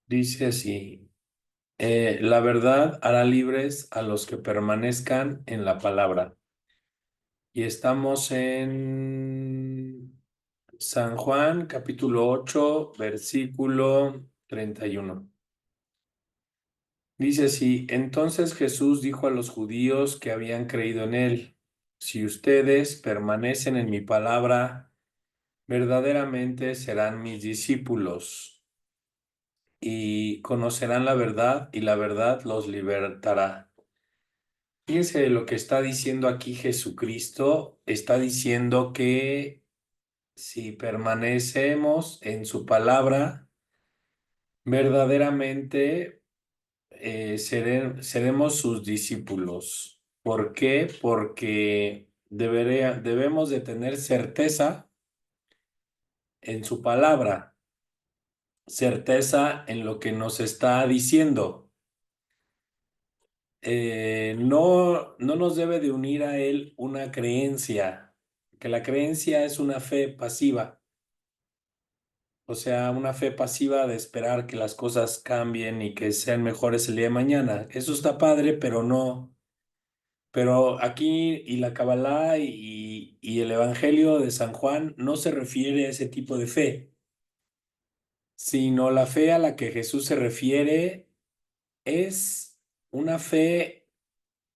Dice así, la verdad hará libres a los que permanezcan en la palabra. Y estamos en San Juan, capítulo 8 versículo 31. Dice así, entonces Jesús dijo a los judíos que habían creído en él, si ustedes permanecen en mi palabra, verdaderamente serán mis discípulos y conocerán la verdad y la verdad los libertará. Fíjense lo que está diciendo aquí Jesucristo. Está diciendo que si permanecemos en su palabra, verdaderamente seremos sus discípulos. ¿Por qué? Porque debemos de tener certeza en su palabra, certeza en lo que nos está diciendo. No nos debe de unir a él una creencia, que la creencia es una fe pasiva, o sea, una fe pasiva de esperar que las cosas cambien y que sean mejores el día de mañana. Eso está padre, pero no. Pero aquí y la Kabbalah y el Evangelio de San Juan no se refiere a ese tipo de fe, sino la fe a la que Jesús se refiere es una fe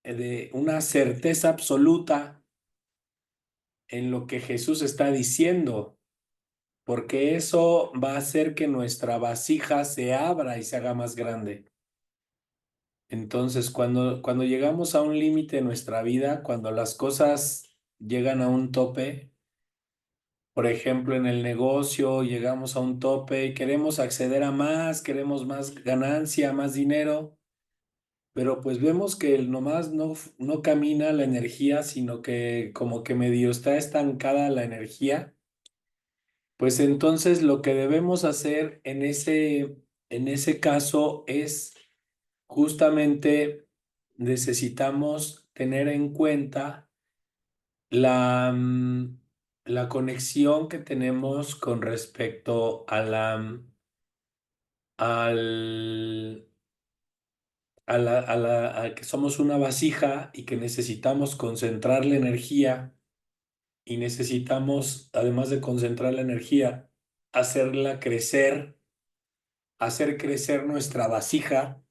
de una certeza absoluta en lo que Jesús está diciendo, porque eso va a hacer que nuestra vasija se abra y se haga más grande. Entonces, cuando llegamos a un límite en nuestra vida, cuando las cosas llegan a un tope, por ejemplo, en el negocio llegamos a un tope y queremos acceder a más, queremos más ganancia, más dinero, pero pues vemos que nomás no camina la energía, sino que como que medio está estancada la energía. Pues entonces lo que debemos hacer en ese caso es justamente necesitamos tener en cuenta la, la conexión que tenemos con respecto a al, a que somos una vasija y que necesitamos concentrar la energía y necesitamos, además de concentrar la energía, hacerla crecer, hacer crecer nuestra vasija.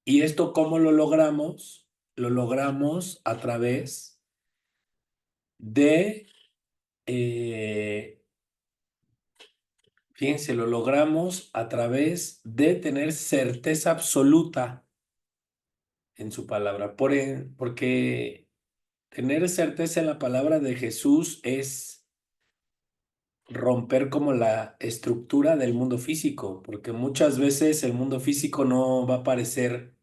¿Y esto cómo lo logramos? Lo logramos a través de, eh, fíjense, lo logramos a través de tener certeza absoluta en su palabra. Porque tener certeza en la palabra de Jesús es romper como la estructura del mundo físico, porque muchas veces el mundo físico no va a parecer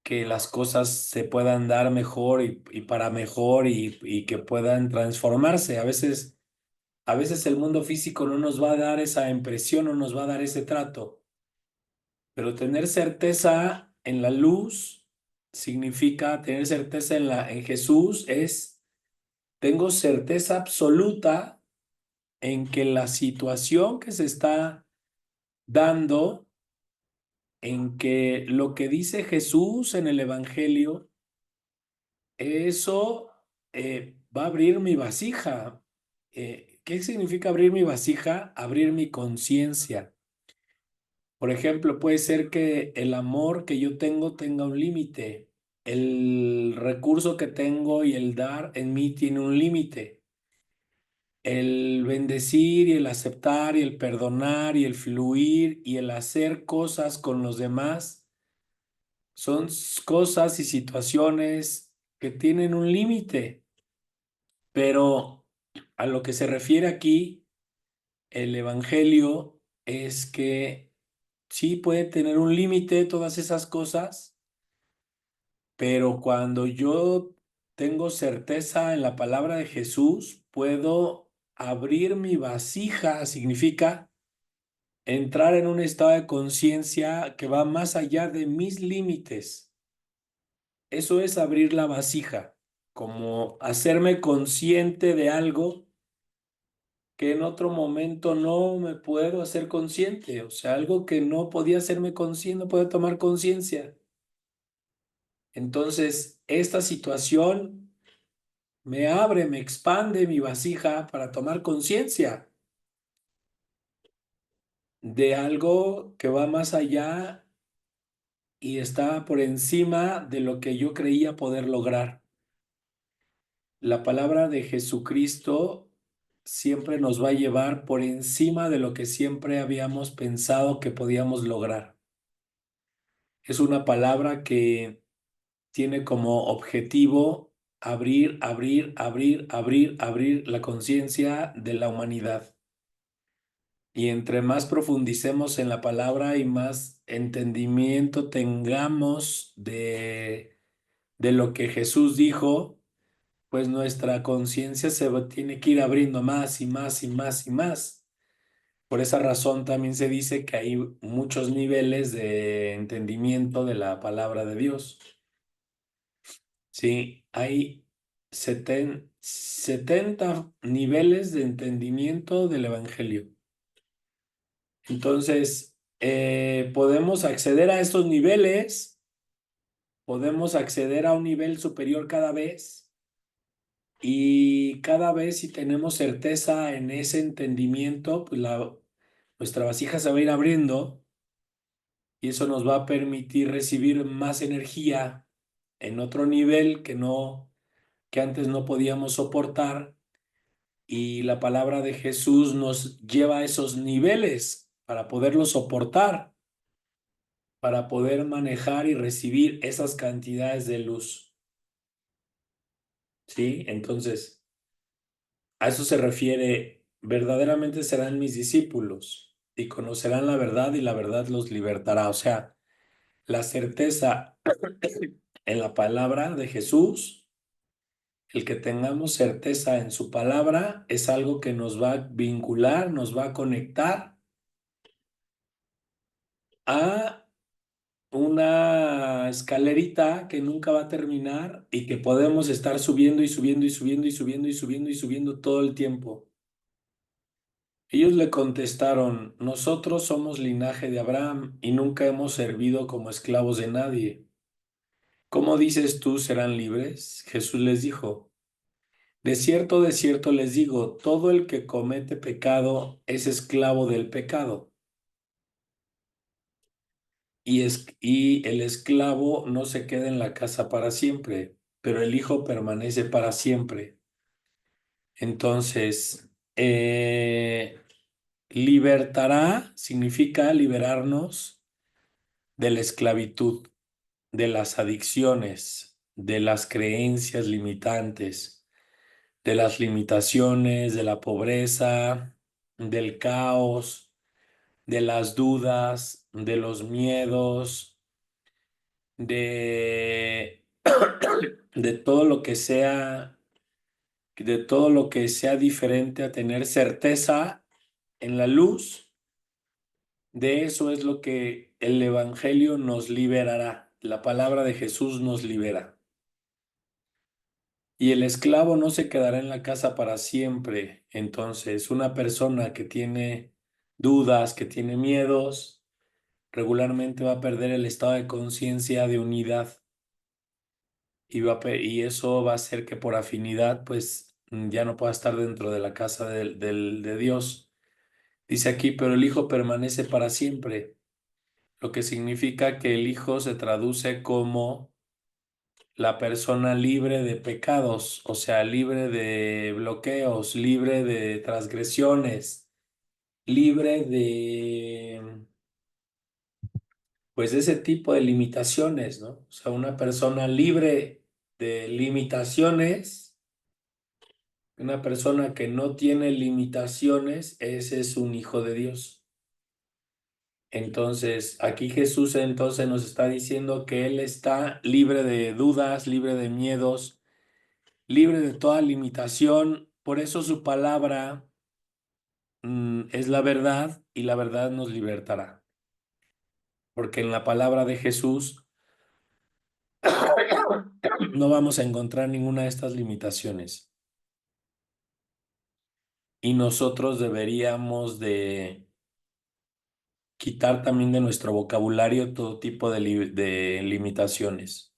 que las cosas se puedan dar mejor y para mejor y que puedan transformarse. A veces el mundo físico no nos va a dar esa impresión, no nos va a dar ese trato, pero tener certeza en la luz significa tener certeza en Jesús tengo certeza absoluta en que la situación que se está dando, en que lo que dice Jesús en el Evangelio, eso va a abrir mi vasija. ¿Qué significa abrir mi vasija? Abrir mi conciencia. Por ejemplo, puede ser que el amor que yo tenga un límite. El recurso que tengo y el dar en mí tiene un límite. El bendecir y el aceptar y el perdonar y el fluir y el hacer cosas con los demás son cosas y situaciones que tienen un límite. Pero a lo que se refiere aquí el Evangelio es que sí puede tener un límite todas esas cosas, pero cuando yo tengo certeza en la palabra de Jesús, puedo abrir mi vasija, significa entrar en un estado de conciencia que va más allá de mis límites. Eso es abrir la vasija, como hacerme consciente de algo que en otro momento no me puedo hacer consciente, o sea, algo que no podía hacerme consciente, no puedo tomar conciencia. Entonces, esta situación me abre, me expande mi vasija para tomar conciencia de algo que va más allá y está por encima de lo que yo creía poder lograr. La palabra de Jesucristo siempre nos va a llevar por encima de lo que siempre habíamos pensado que podíamos lograr. Es una palabra que tiene como objetivo abrir, abrir, abrir, abrir, abrir la conciencia de la humanidad. Y entre más profundicemos en la palabra y más entendimiento tengamos de lo que Jesús dijo, pues nuestra conciencia tiene que ir abriendo más y más y más y más. Por esa razón también se dice que hay muchos niveles de entendimiento de la palabra de Dios. Sí, hay 70 niveles de entendimiento del Evangelio. Entonces, podemos acceder a estos niveles, podemos acceder a un nivel superior cada vez y cada vez si tenemos certeza en ese entendimiento, pues nuestra vasija se va a ir abriendo y eso nos va a permitir recibir más energía en otro nivel que antes no podíamos soportar. Y la palabra de Jesús nos lleva a esos niveles para poderlos soportar, para poder manejar y recibir esas cantidades de luz. ¿Sí? Entonces, a eso se refiere, verdaderamente serán mis discípulos y conocerán la verdad y la verdad los libertará. O sea, la certeza en la palabra de Jesús, el que tengamos certeza en su palabra es algo que nos va a vincular, nos va a conectar a una escalerita que nunca va a terminar y que podemos estar subiendo y subiendo y subiendo y subiendo y subiendo y subiendo todo el tiempo. Ellos le contestaron, nosotros somos linaje de Abraham y nunca hemos servido como esclavos de nadie. ¿Cómo dices tú serán libres? Jesús les dijo, de cierto les digo, todo el que comete pecado es esclavo del pecado. Y el esclavo no se queda en la casa para siempre, pero el hijo permanece para siempre. Entonces, libertará significa liberarnos de la esclavitud, de las adicciones, de las creencias limitantes, de las limitaciones, de la pobreza, del caos, de las dudas, de los miedos, de, de todo lo que sea, de todo lo que sea diferente a tener certeza en la luz. De eso es lo que el Evangelio nos liberará. La palabra de Jesús nos libera. Y el esclavo no se quedará en la casa para siempre. Entonces, una persona que tiene dudas, que tiene miedos, regularmente va a perder el estado de conciencia de unidad. Y eso va a hacer que por afinidad, pues ya no pueda estar dentro de la casa de Dios. Dice aquí, pero el Hijo permanece para siempre, lo que significa que el Hijo se traduce como la persona libre de pecados, o sea, libre de bloqueos, libre de transgresiones, libre pues, de ese tipo de limitaciones, ¿no? O sea, una persona libre de limitaciones, una persona que no tiene limitaciones, ese es un hijo de Dios. Entonces, aquí Jesús entonces nos está diciendo que Él está libre de dudas, libre de miedos, libre de toda limitación. Por eso su palabra es la verdad y la verdad nos libertará. Porque en la palabra de Jesús no vamos a encontrar ninguna de estas limitaciones. y nosotros deberíamos de quitar también de nuestro vocabulario todo tipo de limitaciones.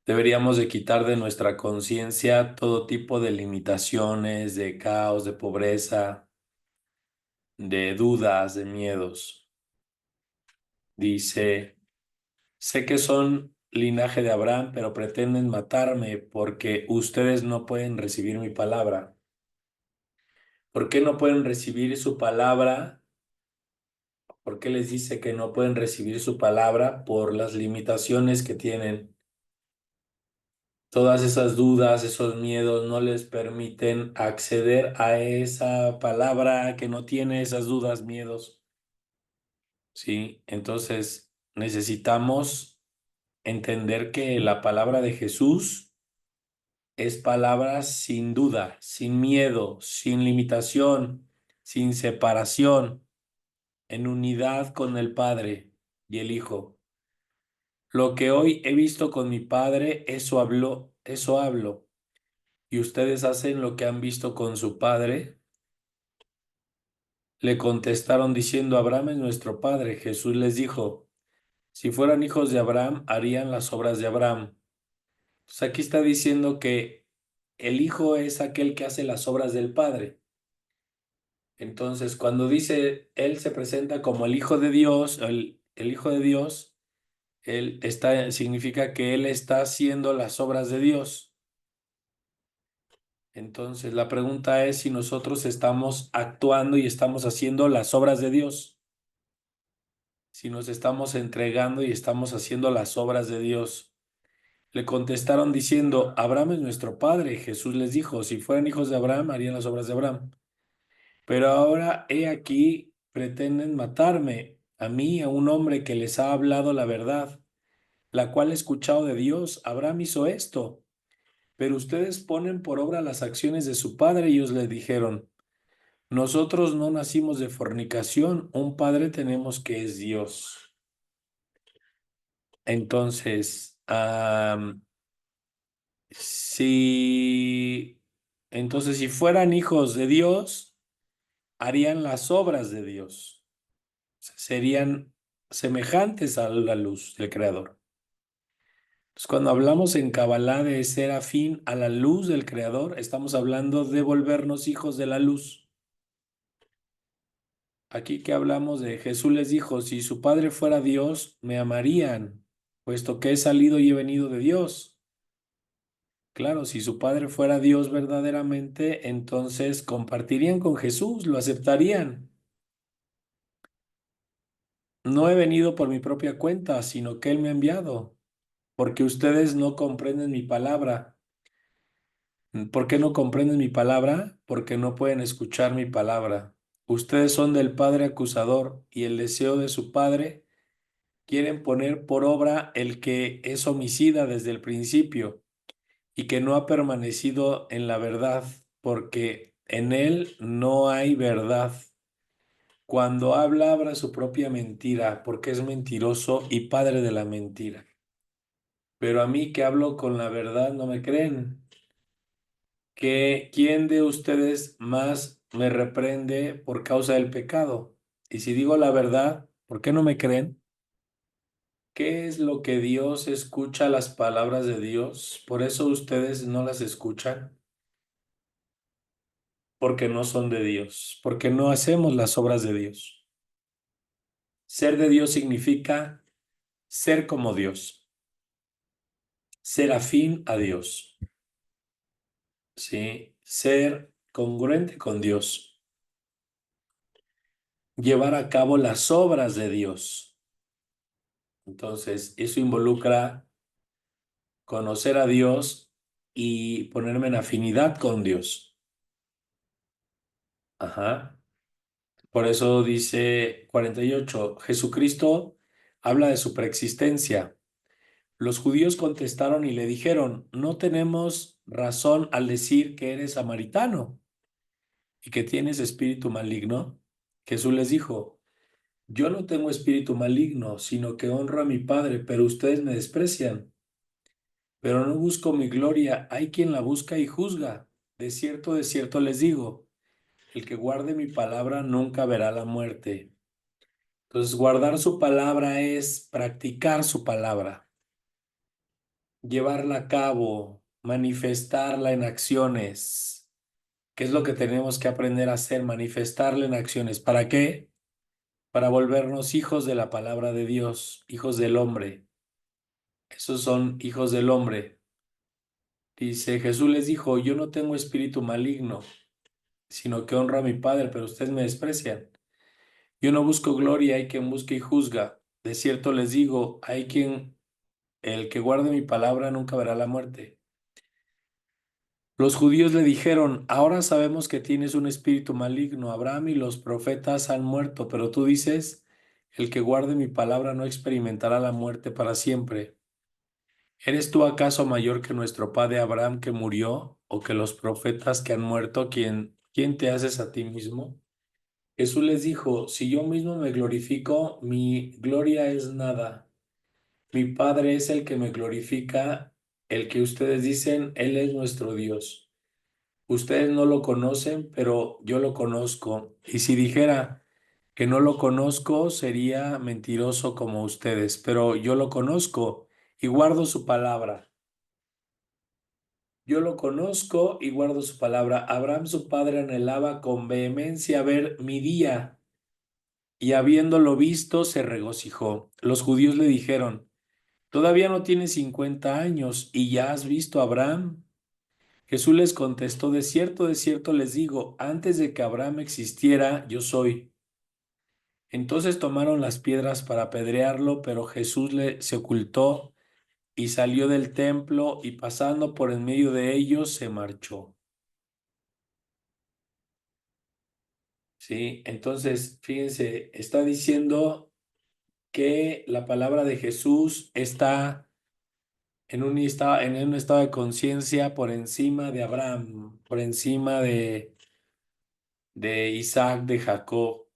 Deberíamos de quitar de nuestra conciencia todo tipo de limitaciones, de caos, de pobreza, de dudas, de miedos. Dice, sé que son linaje de Abraham, pero pretenden matarme porque ustedes no pueden recibir mi palabra. ¿Por qué no pueden recibir su palabra? ¿Por qué les dice que no pueden recibir su palabra? Por las limitaciones que tienen. Todas esas dudas, esos miedos no les permiten acceder a esa palabra que no tiene esas dudas, miedos. ¿Sí? Entonces necesitamos entender que la palabra de Jesús es palabra sin duda, sin miedo, sin limitación, sin separación, en unidad con el Padre y el Hijo. Lo que hoy he visto con mi Padre, eso hablo. Y ustedes hacen lo que han visto con su padre. Le contestaron diciendo, Abraham es nuestro padre. Jesús les dijo, si fueran hijos de Abraham, harían las obras de Abraham. Pues aquí está diciendo que el hijo es aquel que hace las obras del padre. Entonces, cuando dice, él se presenta como el hijo de Dios, el hijo de Dios, significa que él está haciendo las obras de Dios. Entonces, la pregunta es si nosotros estamos actuando y estamos haciendo las obras de Dios, si nos estamos entregando y estamos haciendo las obras de Dios. Le contestaron diciendo, Abraham es nuestro padre. Jesús les dijo, si fueran hijos de Abraham, harían las obras de Abraham. Pero ahora he aquí, pretenden matarme, a mí, a un hombre que les ha hablado la verdad, la cual he escuchado de Dios. Abraham hizo esto, pero ustedes ponen por obra las acciones de su padre. Ellos le dijeron, nosotros no nacimos de fornicación, un padre tenemos que es Dios. Entonces, si, si fueran hijos de Dios, harían las obras de Dios. O sea, serían semejantes a la luz del Creador. Entonces, cuando hablamos en Kabbalah de ser afín a la luz del Creador, estamos hablando de volvernos hijos de la luz. Aquí que hablamos de Jesús les dijo, si su Padre fuera Dios, me amarían, puesto que he salido y he venido de Dios. Claro, si su Padre fuera Dios verdaderamente, entonces compartirían con Jesús, lo aceptarían. No he venido por mi propia cuenta, sino que Él me ha enviado, porque ustedes no comprenden mi palabra. ¿Por qué no comprenden mi palabra? Porque no pueden escuchar mi palabra. Ustedes son del Padre acusador y el deseo de su Padre quieren poner por obra el que es homicida desde el principio y que no ha permanecido en la verdad, porque en él no hay verdad. Cuando habla, habla su propia mentira, porque es mentiroso y padre de la mentira. Pero a mí que hablo con la verdad no me creen. ¿Quién de ustedes más me reprende por causa del pecado? Y si digo la verdad, ¿por qué no me creen? ¿Qué es lo que Dios escucha las palabras de Dios? Por eso ustedes no las escuchan, porque no son de Dios, porque no hacemos las obras de Dios. Ser de Dios significa ser como Dios, ser afín a Dios, ¿sí? Ser congruente con Dios, llevar a cabo las obras de Dios. Entonces, eso involucra conocer a Dios y ponerme en afinidad con Dios. Ajá. Por eso dice 48, Jesucristo habla de su preexistencia. Los judíos contestaron y le dijeron, no tenemos razón al decir que eres samaritano y que tienes espíritu maligno. Jesús les dijo, yo no tengo espíritu maligno, sino que honro a mi Padre, pero ustedes me desprecian. Pero no busco mi gloria, hay quien la busca y juzga. De cierto les digo, el que guarde mi palabra nunca verá la muerte. Entonces, guardar su palabra es practicar su palabra, llevarla a cabo, manifestarla en acciones. ¿Qué es lo que tenemos que aprender a hacer? Manifestarla en acciones. ¿Para qué? Para volvernos hijos de la palabra de Dios, hijos del hombre. Esos son hijos del hombre. Dice, Jesús les dijo, yo no tengo espíritu maligno, sino que honro a mi Padre, pero ustedes me desprecian. Yo no busco gloria, hay quien busca y juzga. De cierto les digo, el que guarde mi palabra nunca verá la muerte. Los judíos le dijeron, ahora sabemos que tienes un espíritu maligno. Abraham y los profetas han muerto, pero tú dices, el que guarde mi palabra no experimentará la muerte para siempre. ¿Eres tú acaso mayor que nuestro padre Abraham que murió, o que los profetas que han muerto? ¿Quién te haces a ti mismo? Jesús les dijo, si yo mismo me glorifico, mi gloria es nada. Mi Padre es el que me glorifica, el que ustedes dicen, Él es nuestro Dios. Ustedes no lo conocen, pero yo lo conozco. Y si dijera que no lo conozco, sería mentiroso como ustedes, pero yo lo conozco y guardo su palabra. Yo lo conozco y guardo su palabra. Abraham, su padre, anhelaba con vehemencia ver mi día, y habiéndolo visto, se regocijó. Los judíos le dijeron, todavía no tienes 50 años y ya has visto a Abraham. Jesús les contestó, de cierto les digo, antes de que Abraham existiera, yo soy. Entonces tomaron las piedras para apedrearlo, pero se ocultó y salió del templo y pasando por en medio de ellos se marchó. Sí, entonces, fíjense, está diciendo que la palabra de Jesús está en un estado de conciencia por encima de Abraham, por encima de Isaac, de Jacob.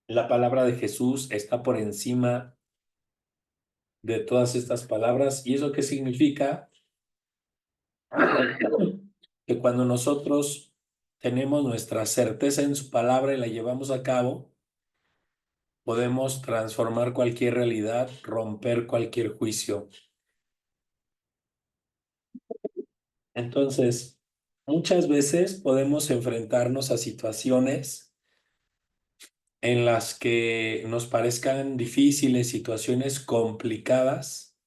La palabra de Jesús está por encima de todas estas palabras. ¿Y eso qué significa? Que cuando nosotros tenemos nuestra certeza en su palabra y la llevamos a cabo, podemos transformar cualquier realidad, romper cualquier juicio. Entonces, muchas veces podemos enfrentarnos a situaciones en las que nos parezcan difíciles, situaciones complicadas,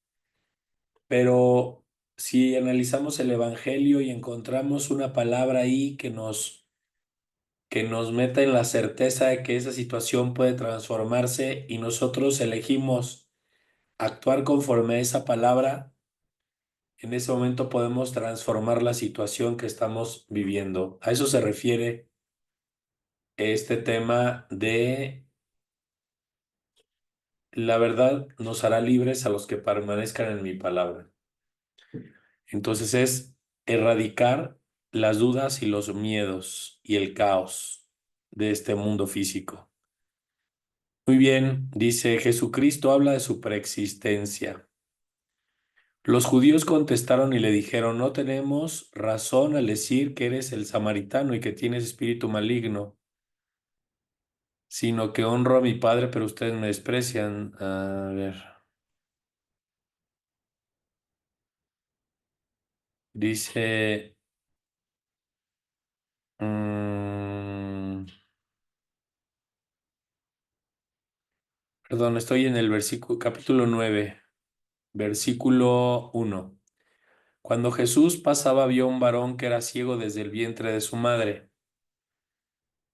pero si analizamos el Evangelio y encontramos una palabra ahí que nos meta en la certeza de que esa situación puede transformarse y nosotros elegimos actuar conforme a esa palabra, en ese momento podemos transformar la situación que estamos viviendo. A eso se refiere este tema de la verdad nos hará libres a los que permanezcan en mi palabra. Entonces es erradicar las dudas y los miedos y el caos de este mundo físico. Muy bien, dice Jesucristo habla de su preexistencia. Los judíos contestaron y le dijeron, no tenemos razón al decir que eres el samaritano y que tienes espíritu maligno, sino que honro a mi Padre, pero ustedes me desprecian. A ver, dice, mm, perdón, estoy en el versículo, capítulo 9, versículo 1. Cuando Jesús pasaba, vio a un varón que era ciego desde el vientre de su madre.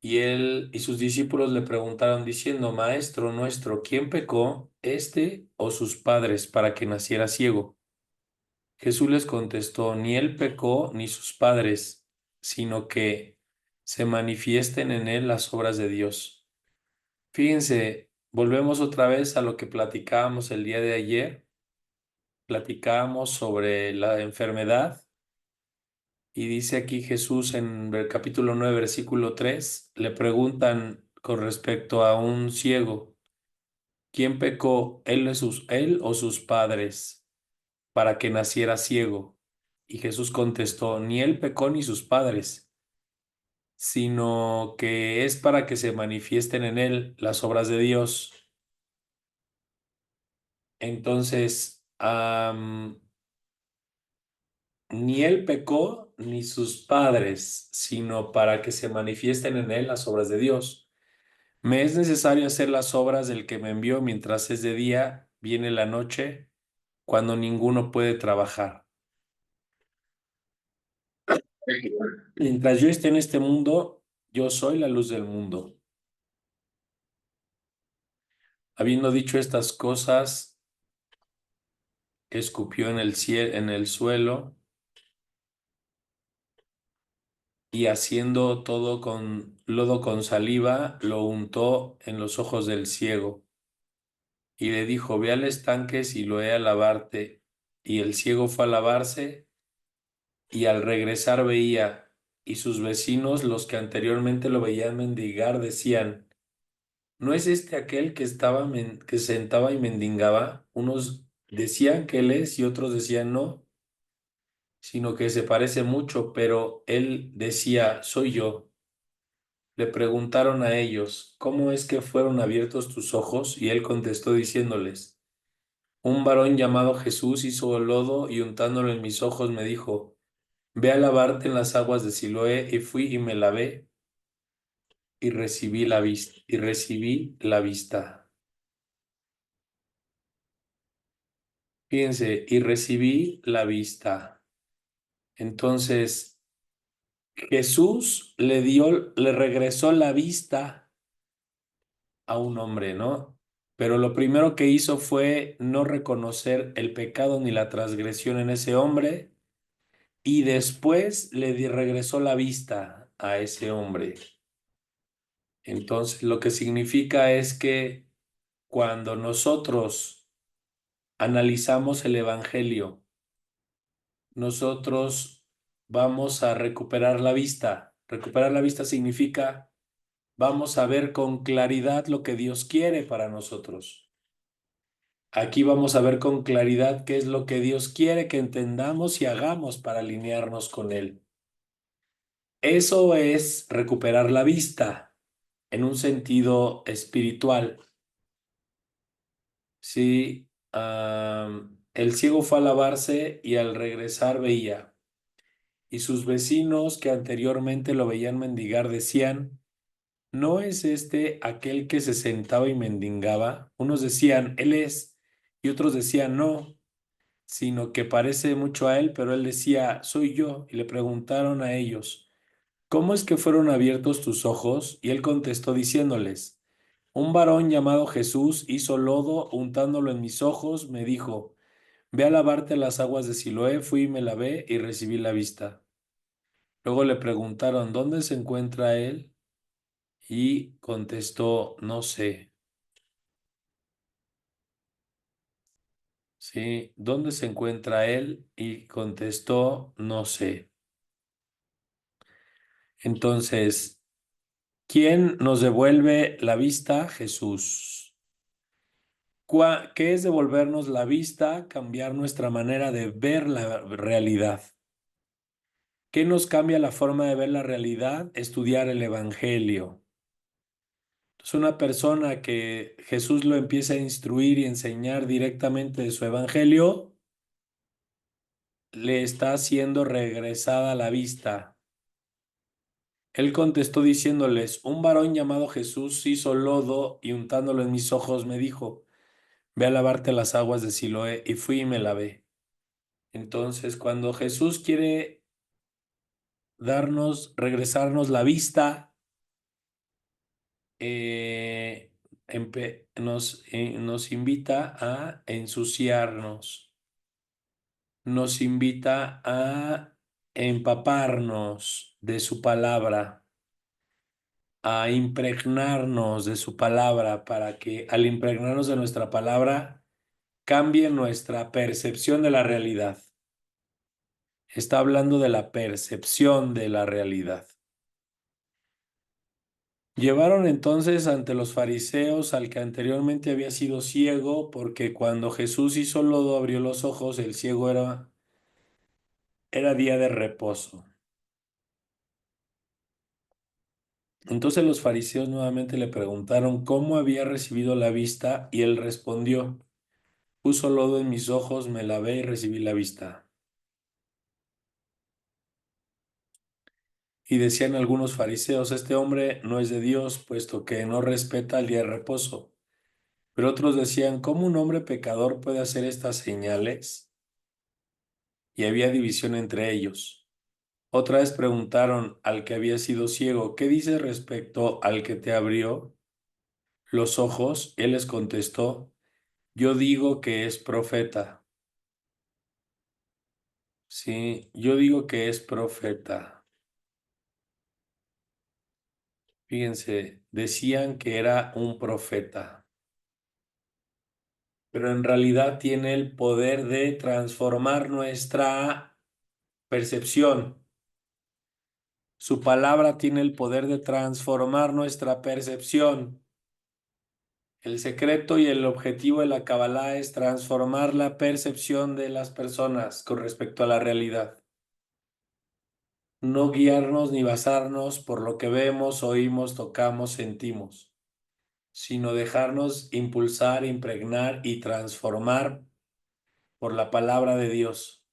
Y él y sus discípulos le preguntaron diciendo, Maestro nuestro, ¿quién pecó, este o sus padres, para que naciera ciego? Jesús les contestó, ni él pecó ni sus padres, sino que se manifiesten en él las obras de Dios. Fíjense, volvemos otra vez a lo que platicábamos el día de ayer. Platicábamos sobre la enfermedad. Y dice aquí Jesús en el capítulo 9 versículo 3 le preguntan con respecto a un ciego, ¿quién pecó, él o sus padres, para que naciera ciego? Y Jesús contestó, ni él pecó ni sus padres, sino que es para que se manifiesten en él las obras de Dios. Entonces, ni él pecó ni sus padres, sino para que se manifiesten en él las obras de Dios. Me es necesario hacer las obras del que me envió mientras es de día, viene la noche, cuando ninguno puede trabajar. Mientras yo esté en este mundo, yo soy la luz del mundo. Habiendo dicho estas cosas, escupió en el en el suelo y haciendo todo con lodo con saliva, lo untó en los ojos del ciego y le dijo, ve al estanque y lo he a lavarte. Y el ciego fue a lavarse y al regresar veía, y sus vecinos, los que anteriormente lo veían mendigar, decían, ¿no es este aquel que que sentaba y mendigaba? Unos decían que él es y otros decían no, sino que se parece mucho, pero él decía, soy yo. Le preguntaron a ellos, ¿cómo es que fueron abiertos tus ojos? Y él contestó diciéndoles, un varón llamado Jesús hizo lodo y untándolo en mis ojos me dijo, ve a lavarte en las aguas de Siloé, y fui y me lavé y recibí la vista, y recibí la vista. Fíjense, y recibí la vista. Entonces, Jesús le regresó la vista a un hombre, ¿no? Pero lo primero que hizo fue no reconocer el pecado ni la transgresión en ese hombre y después regresó la vista a ese hombre. Entonces, lo que significa es que cuando nosotros analizamos el Evangelio, nosotros vamos a recuperar la vista. Recuperar la vista significa vamos a ver con claridad lo que Dios quiere para nosotros. Aquí vamos a ver con claridad qué es lo que Dios quiere que entendamos y hagamos para alinearnos con Él. Eso es recuperar la vista en un sentido espiritual. Sí, el ciego fue a lavarse y al regresar veía. Y sus vecinos que anteriormente lo veían mendigar decían, ¿no es este aquel que se sentaba y mendigaba? Unos decían, él es, y otros decían, no, sino que parece mucho a él, pero él decía, soy yo. Y le preguntaron a ellos, ¿cómo es que fueron abiertos tus ojos? Y él contestó diciéndoles, un varón llamado Jesús hizo lodo, untándolo en mis ojos, me dijo, ve a lavarte las aguas de Siloé, fui y me lavé y recibí la vista. Luego le preguntaron, ¿dónde se encuentra él? Y contestó, no sé. ¿Sí? ¿Dónde se encuentra él? Y contestó, no sé. Entonces, ¿quién nos devuelve la vista? Jesús. ¿Qué es devolvernos la vista? Cambiar nuestra manera de ver la realidad. ¿Qué nos cambia la forma de ver la realidad? Estudiar el Evangelio. Es una persona que Jesús lo empieza a instruir y enseñar directamente de su Evangelio, le está siendo regresada la vista. Él contestó diciéndoles, un varón llamado Jesús hizo lodo y untándolo en mis ojos me dijo, ve a lavarte las aguas de Siloé, y fui y me lavé. Entonces, cuando Jesús quiere regresarnos la vista, eh, nos invita a ensuciarnos, nos invita a empaparnos de su palabra, a impregnarnos de su palabra para que al impregnarnos de nuestra palabra cambie nuestra percepción de la realidad. Está hablando de la percepción de la realidad. Llevaron entonces ante los fariseos al que anteriormente había sido ciego, porque cuando Jesús hizo lodo abrió los ojos, el ciego era Era día de reposo. Entonces los fariseos nuevamente le preguntaron cómo había recibido la vista y él respondió, puso lodo en mis ojos, me lavé y recibí la vista. Y decían algunos fariseos, este hombre no es de Dios, puesto que no respeta el día de reposo. Pero otros decían, ¿cómo un hombre pecador puede hacer estas señales? Y había división entre ellos. Otra vez preguntaron al que había sido ciego, ¿qué dices respecto al que te abrió los ojos? Él les contestó, yo digo que es profeta. Sí, yo digo que es profeta. Fíjense, decían que era un profeta, pero en realidad tiene el poder de transformar nuestra percepción. Su palabra tiene el poder de transformar nuestra percepción. El secreto y el objetivo de la Kabbalah es transformar la percepción de las personas con respecto a la realidad. No guiarnos ni basarnos por lo que vemos, oímos, tocamos, sentimos, sino dejarnos impulsar, impregnar y transformar por la palabra de Dios.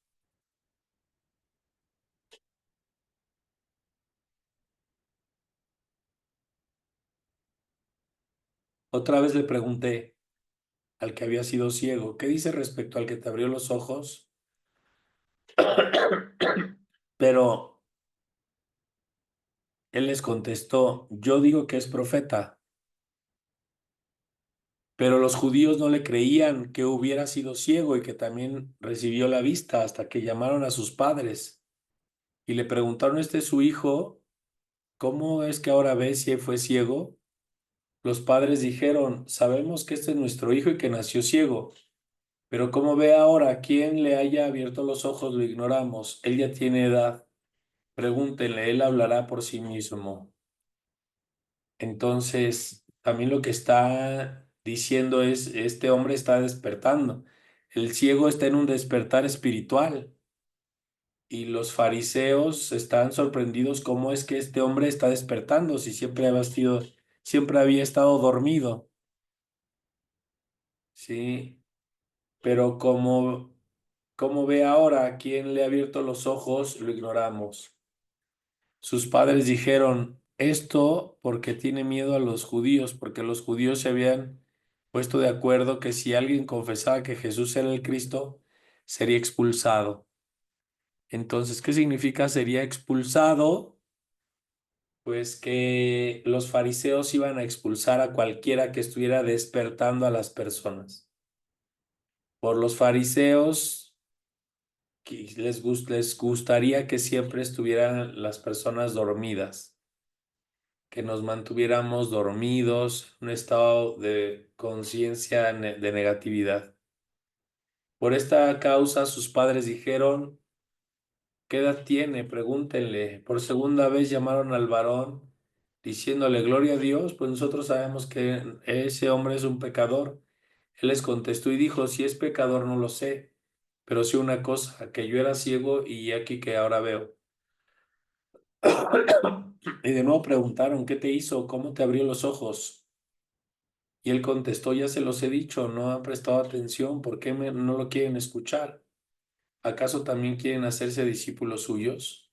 Otra vez le pregunté al que había sido ciego, ¿qué dice respecto al que te abrió los ojos? Pero él les contestó, yo digo que es profeta. Pero los judíos no le creían que hubiera sido ciego y que también recibió la vista hasta que llamaron a sus padres y le preguntaron, ¿este es su hijo? ¿Cómo es que ahora ve si fue ciego? Los padres dijeron, sabemos que este es nuestro hijo y que nació ciego, pero ¿cómo ve ahora? ¿Quién le haya abierto los ojos? Lo ignoramos. Él ya tiene edad. Pregúntenle, él hablará por sí mismo. Entonces, también lo que está diciendo es, este hombre está despertando. El ciego está en un despertar espiritual y los fariseos están sorprendidos cómo es que este hombre está despertando si siempre había estado dormido. Sí, pero como ve ahora a quien le ha abierto los ojos, lo ignoramos. Sus padres dijeron esto porque tiene miedo a los judíos, porque los judíos se habían puesto de acuerdo que si alguien confesaba que Jesús era el Cristo, sería expulsado. Entonces, ¿qué significa sería expulsado? Pues que los fariseos iban a expulsar a cualquiera que estuviera despertando a las personas. Por los fariseos, que les gustaría que siempre estuvieran las personas dormidas, que nos mantuviéramos dormidos, en un estado de conciencia de negatividad. Por esta causa sus padres dijeron, ¿qué edad tiene? Pregúntenle. Por segunda vez llamaron al varón diciéndole, gloria a Dios, pues nosotros sabemos que ese hombre es un pecador. Él les contestó y dijo, si es pecador no lo sé, pero sí una cosa, que yo era ciego y aquí que ahora veo. Y de nuevo preguntaron, ¿qué te hizo? ¿Cómo te abrió los ojos? Y él contestó, ya se los he dicho, no han prestado atención, ¿por qué no lo quieren escuchar? ¿Acaso también quieren hacerse discípulos suyos?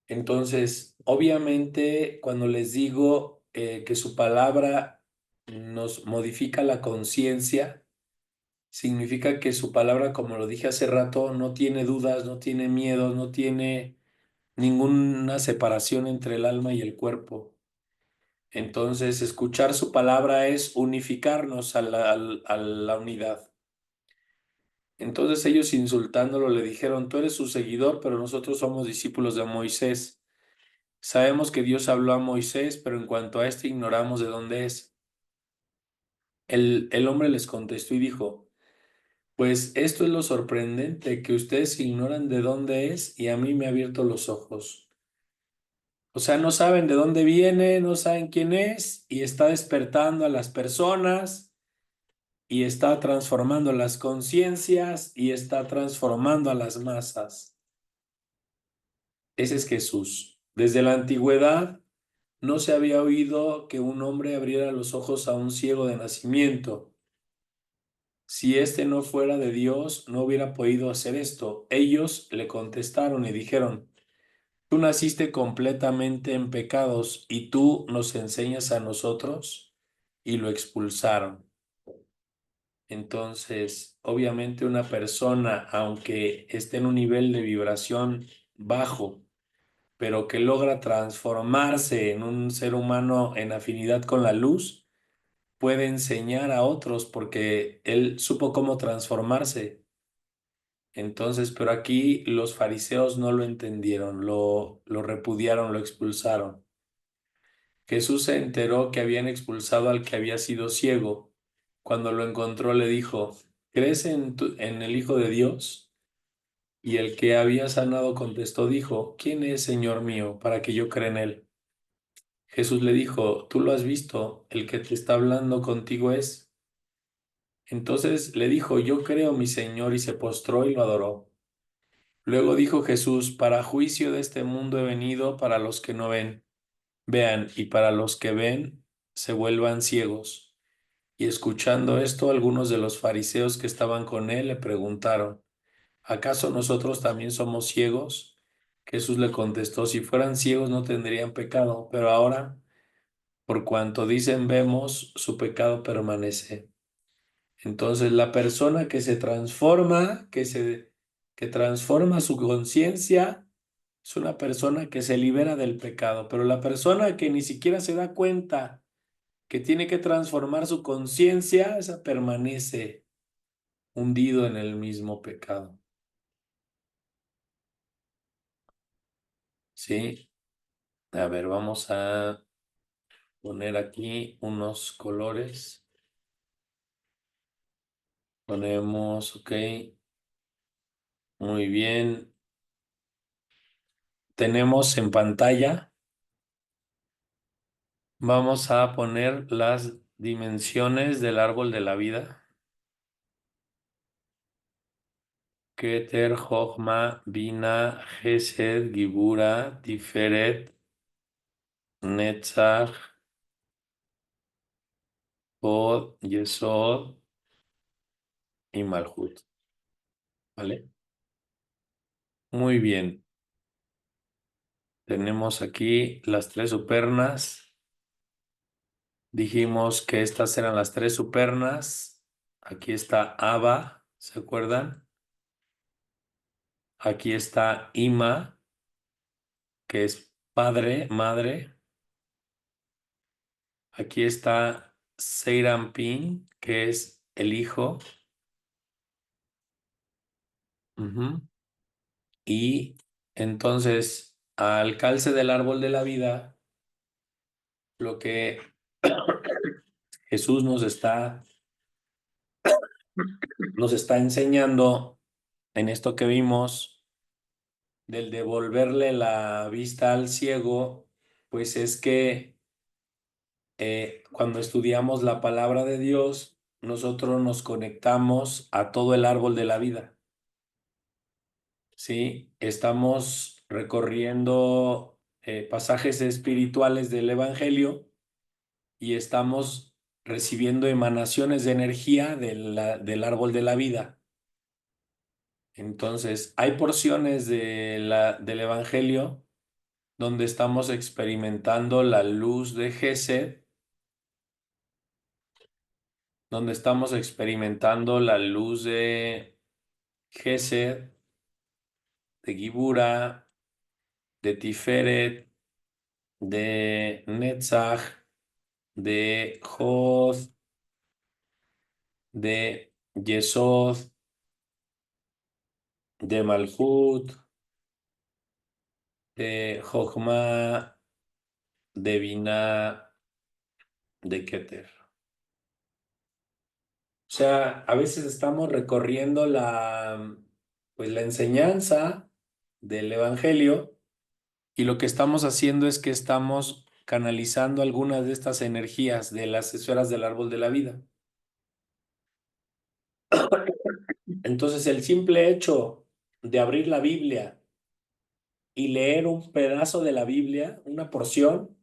Entonces, obviamente, cuando les digo que su palabra nos modifica la conciencia, significa que su palabra, como lo dije hace rato, no tiene dudas, no tiene miedos, no tiene ninguna separación entre el alma y el cuerpo. Entonces, escuchar su palabra es unificarnos a la unidad. Entonces ellos insultándolo le dijeron, tú eres su seguidor, pero nosotros somos discípulos de Moisés. Sabemos que Dios habló a Moisés, pero en cuanto a este ignoramos de dónde es. El hombre les contestó y dijo, pues esto es lo sorprendente, que ustedes ignoran de dónde es y a mí me ha abierto los ojos. O sea, no saben de dónde viene, no saben quién es y está despertando a las personas y está transformando las conciencias y está transformando a las masas. Ese es Jesús. Desde la antigüedad no se había oído que un hombre abriera los ojos a un ciego de nacimiento. Si este no fuera de Dios, no hubiera podido hacer esto. Ellos le contestaron y dijeron, tú naciste completamente en pecados y tú nos enseñas a nosotros, y lo expulsaron. Entonces, obviamente una persona, aunque esté en un nivel de vibración bajo, pero que logra transformarse en un ser humano en afinidad con la luz, puede enseñar a otros porque él supo cómo transformarse. Entonces, pero aquí los fariseos no lo entendieron, lo repudiaron, lo expulsaron. Jesús se enteró que habían expulsado al que había sido ciego. Cuando lo encontró le dijo, ¿crees en el Hijo de Dios? Y el que había sanado contestó, dijo, ¿quién es, Señor mío, para que yo crea en él? Jesús le dijo, tú lo has visto, el que te está hablando contigo es. Entonces le dijo, yo creo, mi Señor, y se postró y lo adoró. Luego dijo Jesús, para juicio de este mundo he venido para los que no ven, vean, y para los que ven, se vuelvan ciegos. Y escuchando esto, algunos de los fariseos que estaban con él le preguntaron, ¿acaso nosotros también somos ciegos? Jesús le contestó, si fueran ciegos no tendrían pecado, pero ahora, por cuanto dicen vemos, su pecado permanece. Entonces, la persona que se transforma, que transforma su conciencia, es una persona que se libera del pecado, pero la persona que ni siquiera se da cuenta que tiene que transformar su conciencia, esa permanece hundido en el mismo pecado. ¿Sí? A ver, vamos a poner aquí unos colores. Ponemos, ok, muy bien. Tenemos en pantalla, vamos a poner las dimensiones del árbol de la vida. Keter, Jochma, Bina, Gesed, Gibura, Tiferet, Netzach, Od, Yesod y Malhut. ¿Vale? Muy bien. Tenemos aquí las tres supernas. Dijimos que estas eran las tres supernas. Aquí está Abba, ¿se acuerdan? Aquí está Ima, que es padre, madre. Aquí está Seirampin, que es el hijo. Ujú. Y entonces, al calce del árbol de la vida, lo que Jesús nos está enseñando en esto que vimos del devolverle la vista al ciego, pues es que cuando estudiamos la palabra de Dios, nosotros nos conectamos a todo el árbol de la vida, ¿sí? Estamos recorriendo pasajes espirituales del Evangelio y estamos recibiendo emanaciones de energía del árbol de la vida. Entonces, hay porciones del Evangelio donde estamos experimentando la luz de Gesed, donde estamos experimentando la luz de Gesed, de Gibura, de Tiferet, de Netzach, de Jod, de Yesod, de Malhut, de Jochma, de Binah, de Keter. O sea, a veces estamos recorriendo pues la enseñanza del Evangelio y lo que estamos haciendo es que estamos canalizando algunas de estas energías de las esferas del árbol de la vida. Entonces, el simple hecho de abrir la Biblia y leer un pedazo de la Biblia, una porción,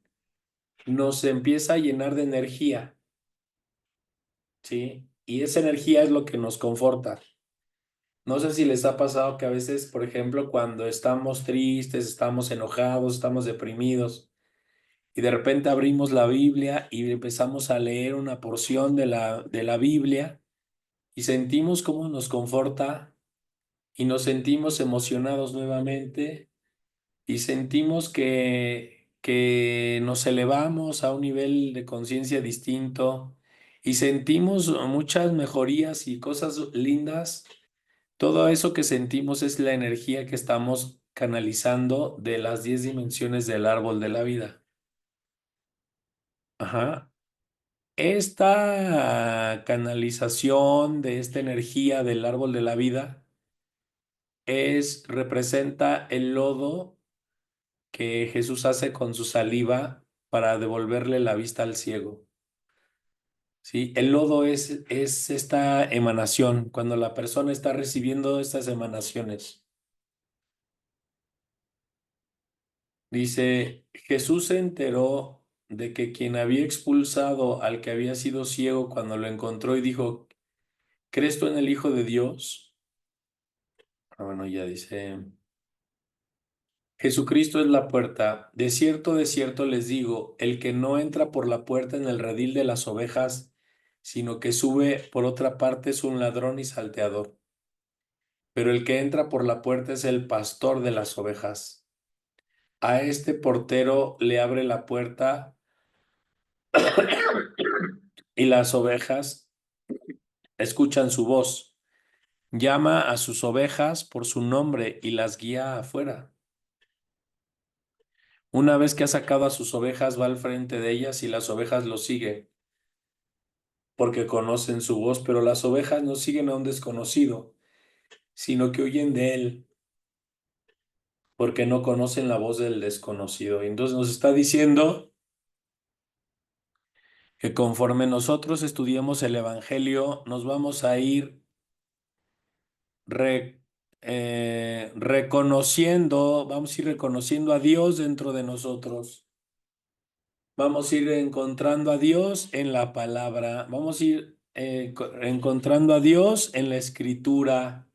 nos empieza a llenar de energía, ¿sí? Y esa energía es lo que nos conforta. No sé si les ha pasado que a veces, por ejemplo, cuando estamos tristes, estamos enojados, estamos deprimidos, y de repente abrimos la Biblia y empezamos a leer una porción de la Biblia y sentimos cómo nos conforta y nos sentimos emocionados nuevamente y sentimos que nos elevamos a un nivel de conciencia distinto y sentimos muchas mejorías y cosas lindas. Todo eso que sentimos es la energía que estamos canalizando de las 10 dimensiones del árbol de la vida. Ajá. Esta canalización de esta energía del árbol de la vida representa el lodo que Jesús hace con su saliva para devolverle la vista al ciego. ¿Sí? El lodo es esta emanación, cuando la persona está recibiendo estas emanaciones. Dice, Jesús se enteró de que quien había expulsado al que había sido ciego cuando lo encontró y dijo, ¿crees tú en el Hijo de Dios? Ah, bueno, ya dice, Jesucristo es la puerta. De cierto les digo, el que no entra por la puerta en el redil de las ovejas, sino que sube por otra parte es un ladrón y salteador. Pero el que entra por la puerta es el pastor de las ovejas. A este portero le abre la puerta y las ovejas escuchan su voz. Llama a sus ovejas por su nombre y las guía afuera. Una vez que ha sacado a sus ovejas, va al frente de ellas y las ovejas lo siguen, porque conocen su voz, pero las ovejas no siguen a un desconocido, sino que huyen de él, porque no conocen la voz del desconocido. Y entonces nos está diciendo que conforme nosotros estudiemos el Evangelio, nos vamos a ir re- reconociendo, vamos a ir reconociendo a Dios dentro de nosotros. Vamos a ir encontrando a Dios en la palabra. Vamos a ir encontrando a Dios en la escritura.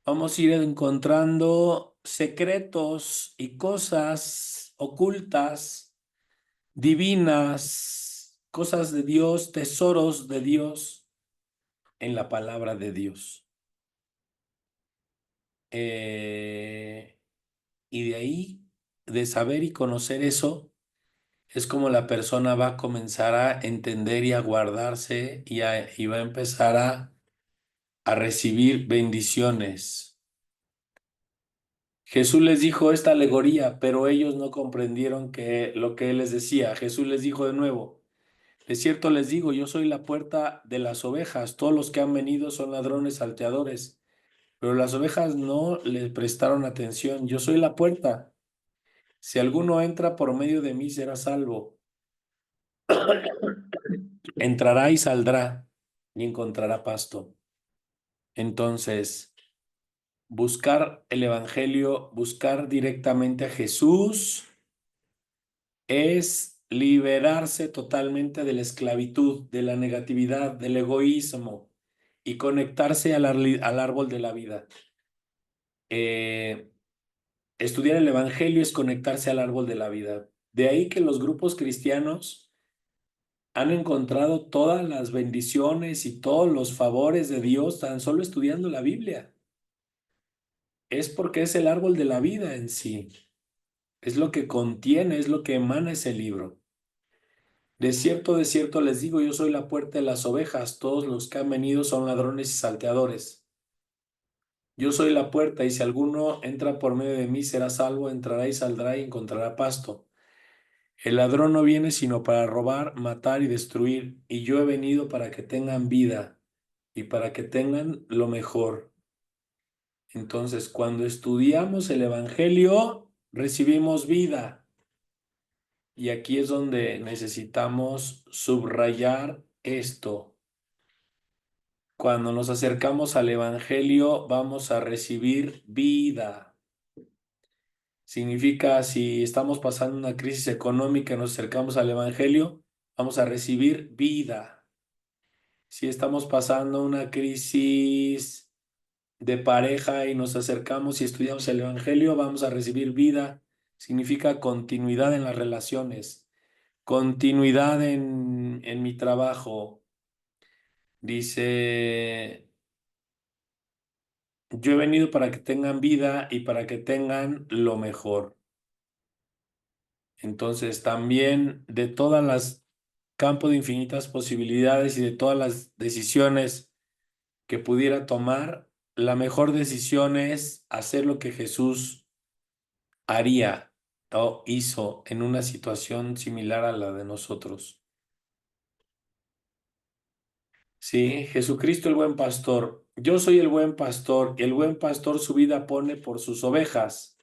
Vamos a ir encontrando secretos y cosas ocultas, divinas, cosas de Dios, tesoros de Dios en la palabra de Dios. Y de ahí, de saber y conocer eso, es como la persona va a comenzar a entender y a guardarse y va a empezar a recibir bendiciones. Jesús les dijo esta alegoría, pero ellos no comprendieron lo que él les decía. Jesús les dijo de nuevo, de cierto les digo, yo soy la puerta de las ovejas. Todos los que han venido son ladrones, salteadores, pero las ovejas no les prestaron atención. Yo soy la puerta. Si alguno entra por medio de mí, será salvo. Entrará y saldrá y encontrará pasto. Entonces, buscar el Evangelio, buscar directamente a Jesús, es liberarse totalmente de la esclavitud, de la negatividad, del egoísmo y conectarse al árbol de la vida. Eh, Estudiar el Evangelio es conectarse al árbol de la vida. De ahí que los grupos cristianos han encontrado todas las bendiciones y todos los favores de Dios tan solo estudiando la Biblia. Es porque es el árbol de la vida en sí. Es lo que contiene, es lo que emana ese libro. De cierto les digo, yo soy la puerta de las ovejas. Todos los que han venido son ladrones y salteadores. Yo soy la puerta y si alguno entra por medio de mí será salvo, entrará y saldrá y encontrará pasto. El ladrón no viene sino para robar, matar y destruir, y yo he venido para que tengan vida y para que tengan lo mejor. Entonces, cuando estudiamos el Evangelio, recibimos vida. Y aquí es donde necesitamos subrayar esto. Cuando nos acercamos al Evangelio, vamos a recibir vida. Significa si estamos pasando una crisis económica y nos acercamos al Evangelio, vamos a recibir vida. Si estamos pasando una crisis de pareja y nos acercamos y estudiamos el Evangelio, vamos a recibir vida. Significa continuidad en las relaciones, continuidad en mi trabajo. Dice, yo he venido para que tengan vida y para que tengan lo mejor. Entonces, también de todas las campos de infinitas posibilidades y de todas las decisiones que pudiera tomar, la mejor decisión es hacer lo que Jesús haría o hizo en una situación similar a la de nosotros. Sí, Jesucristo el buen pastor. Yo soy el buen pastor y el buen pastor su vida pone por sus ovejas,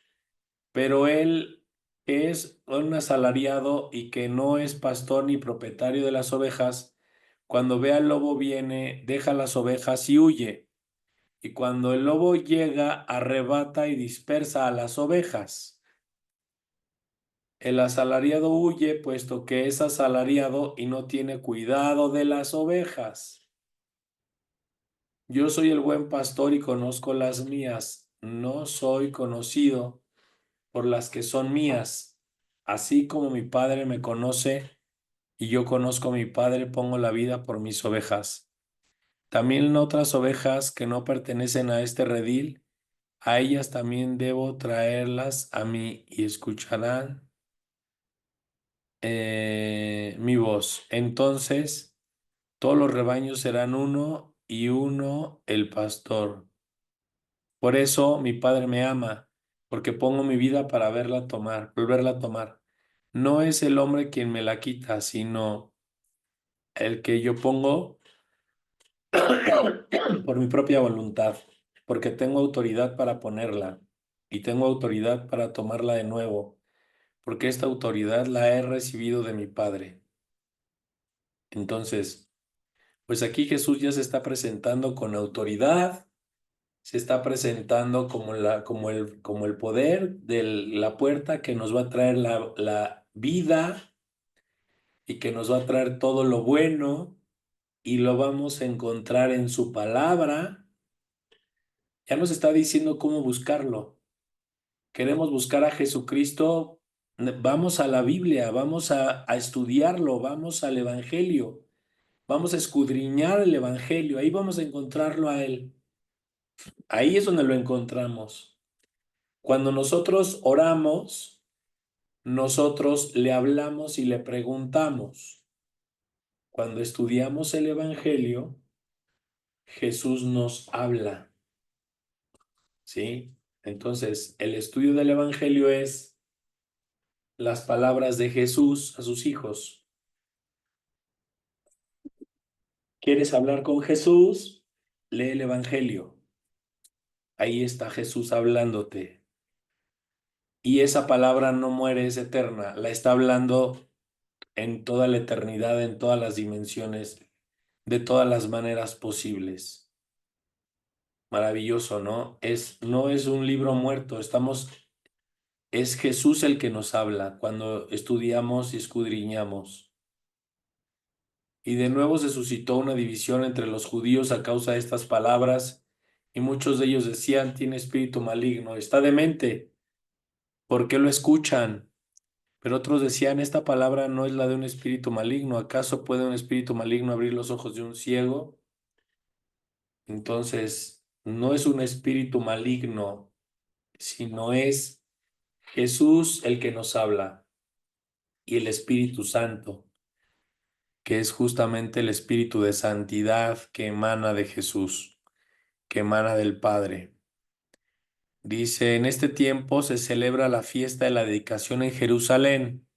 pero él es un asalariado y que no es pastor ni propietario de las ovejas. Cuando ve al lobo viene, deja las ovejas y huye. Y cuando el lobo llega, arrebata y dispersa a las ovejas. El asalariado huye, puesto que es asalariado y no tiene cuidado de las ovejas. Yo soy el buen pastor y conozco las mías. No soy conocido por las que son mías. Así como mi Padre me conoce y yo conozco a mi Padre, pongo la vida por mis ovejas. También otras ovejas que no pertenecen a este redil, a ellas también debo traerlas a mí y escucharán mi voz. Entonces todos los rebaños serán uno y uno el pastor. Por eso mi Padre me ama, porque pongo mi vida para verla tomar, volverla a tomar. No es el hombre quien me la quita, sino el que yo pongo por mi propia voluntad, porque tengo autoridad para ponerla y tengo autoridad para tomarla de nuevo, porque esta autoridad la he recibido de mi Padre. Entonces, pues aquí Jesús ya se está presentando con autoridad, se está presentando como el poder de la puerta que nos va a traer la vida y que nos va a traer todo lo bueno y lo vamos a encontrar en su palabra. Ya nos está diciendo cómo buscarlo. Queremos buscar a Jesucristo, vamos a la Biblia, vamos a estudiarlo, vamos al Evangelio, vamos a escudriñar el Evangelio, ahí vamos a encontrarlo a Él. Ahí es donde lo encontramos. Cuando nosotros oramos, nosotros le hablamos y le preguntamos. Cuando estudiamos el Evangelio, Jesús nos habla, ¿sí? Entonces, el estudio del Evangelio es las palabras de Jesús a sus hijos. ¿Quieres hablar con Jesús? Lee el Evangelio. Ahí está Jesús hablándote. Y esa palabra no muere, es eterna. La está hablando en toda la eternidad, en todas las dimensiones, de todas las maneras posibles. Maravilloso, ¿no? No es un libro muerto, es Jesús el que nos habla cuando estudiamos y escudriñamos. Y de nuevo se suscitó una división entre los judíos a causa de estas palabras, y muchos de ellos decían, tiene espíritu maligno, está demente, ¿por qué lo escuchan? Pero otros decían, esta palabra no es la de un espíritu maligno, ¿acaso puede un espíritu maligno abrir los ojos de un ciego? Entonces, no es un espíritu maligno, sino es Jesús el que nos habla y el Espíritu Santo, que es justamente el espíritu de santidad que emana de Jesús, que emana del Padre. Dice, en este tiempo se celebra la fiesta de la dedicación en Jerusalén.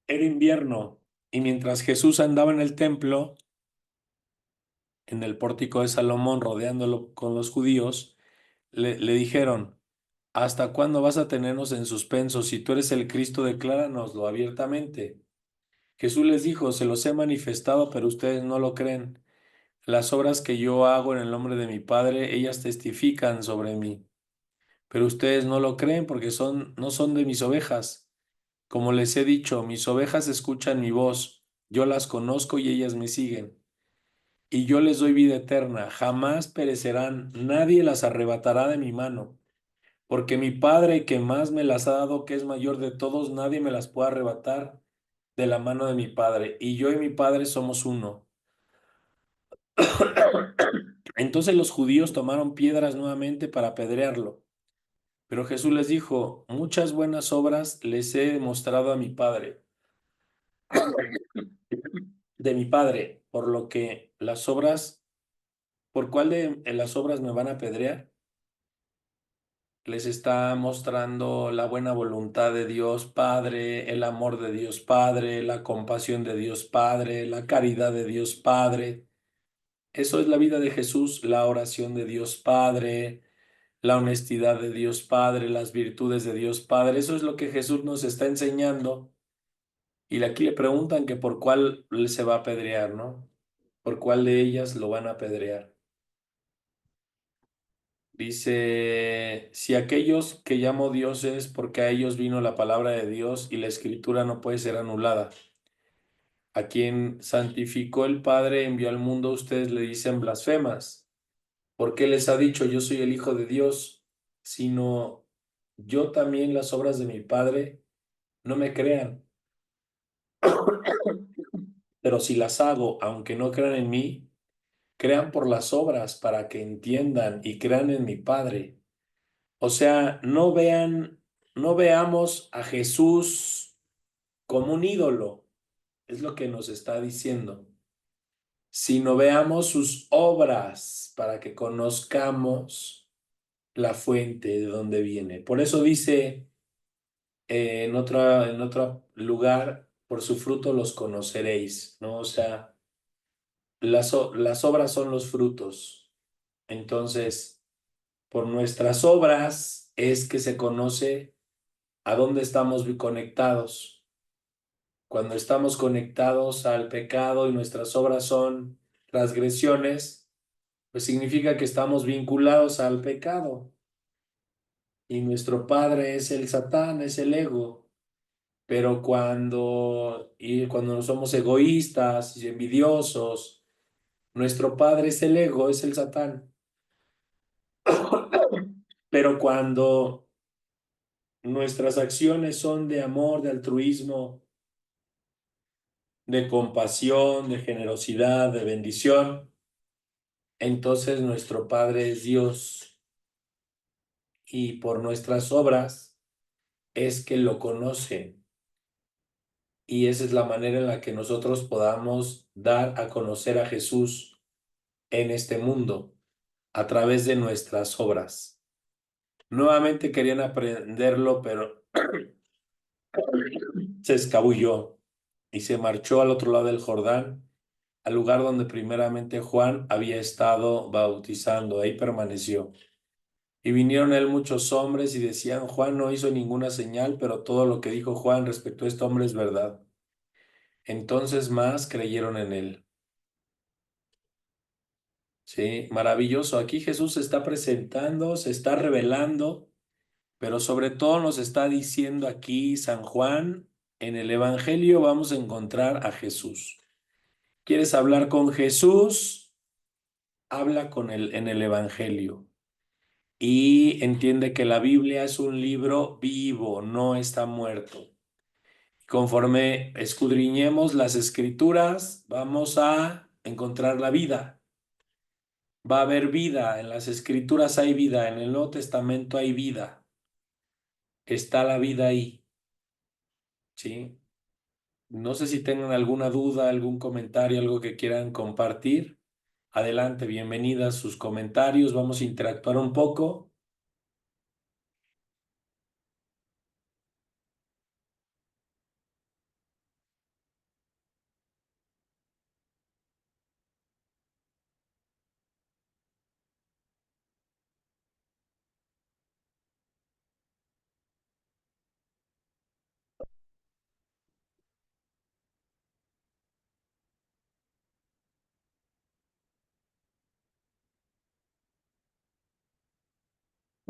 Era invierno y mientras Jesús andaba en el templo, en el pórtico de Salomón, rodeándolo con los judíos, le dijeron, ¿hasta cuándo vas a tenernos en suspenso? Si tú eres el Cristo, decláranoslo abiertamente. Jesús les dijo, se los he manifestado, pero ustedes no lo creen. Las obras que yo hago en el nombre de mi Padre, ellas testifican sobre mí. pero ustedes no lo creen porque no son de mis ovejas. Como les he dicho, mis ovejas escuchan mi voz, yo las conozco y ellas me siguen. Y yo les doy vida eterna, jamás perecerán, nadie las arrebatará de mi mano. Porque mi Padre que más me las ha dado, que es mayor de todos, nadie me las puede arrebatar de la mano de mi Padre. Y yo y mi Padre somos uno. Entonces los judíos tomaron piedras nuevamente para apedrearlo. Pero Jesús les dijo, muchas buenas obras les he demostrado a mi Padre, de mi Padre, por lo que las obras, ¿por cuál de las obras me van a apedrear? Les está mostrando la buena voluntad de Dios Padre, el amor de Dios Padre, la compasión de Dios Padre, la caridad de Dios Padre. Eso es la vida de Jesús, la oración de Dios Padre, la honestidad de Dios Padre, las virtudes de Dios Padre. Eso es lo que Jesús nos está enseñando. Y aquí le preguntan que por cuál se va a apedrear, ¿no? ¿Por cuál de ellas lo van a apedrear? Dice, si aquellos que llamo dioses, porque a ellos vino la palabra de Dios y la escritura no puede ser anulada. A quien santificó el Padre envió al mundo, ustedes le dicen blasfemas. Porque les ha dicho, yo soy el Hijo de Dios, sino yo también las obras de mi Padre, no me crean. Pero si las hago, aunque no crean en mí, crean por las obras para que entiendan y crean en mi Padre. O sea, no veamos a Jesús como un ídolo, es lo que nos está diciendo, sino veamos sus obras para que conozcamos la fuente de donde viene. Por eso dice en otro lugar, por su fruto los conoceréis, ¿no? O sea, las obras son los frutos. Entonces, por nuestras obras es que se conoce a dónde estamos conectados. Cuando estamos conectados al pecado y nuestras obras son transgresiones, pues significa que estamos vinculados al pecado. Y nuestro padre es el Satán, es el ego. Pero cuando no somos egoístas y envidiosos, nuestro padre es el ego, es el Satán. Pero cuando nuestras acciones son de amor, de altruismo, de compasión, de generosidad, de bendición, entonces nuestro Padre es Dios y por nuestras obras es que lo conocen. Y esa es la manera en la que nosotros podamos dar a conocer a Jesús en este mundo, a través de nuestras obras. Nuevamente querían aprenderlo, pero se escabulló y se marchó al otro lado del Jordán, al lugar donde primeramente Juan había estado bautizando. Ahí permaneció. Y vinieron a él muchos hombres y decían, Juan no hizo ninguna señal, pero todo lo que dijo Juan respecto a este hombre es verdad. Entonces más creyeron en él. Sí, maravilloso. Aquí Jesús se está presentando, se está revelando, pero sobre todo nos está diciendo aquí San Juan, en el Evangelio vamos a encontrar a Jesús. ¿Quieres hablar con Jesús? Habla con él en el Evangelio. Y entiende que la Biblia es un libro vivo, no está muerto. Conforme escudriñemos las escrituras, vamos a encontrar la vida. Va a haber vida, en las escrituras hay vida, en el Nuevo Testamento hay vida. Está la vida ahí, ¿sí? No sé si tengan alguna duda, algún comentario, algo que quieran compartir. Adelante, bienvenidas sus comentarios, vamos a interactuar un poco.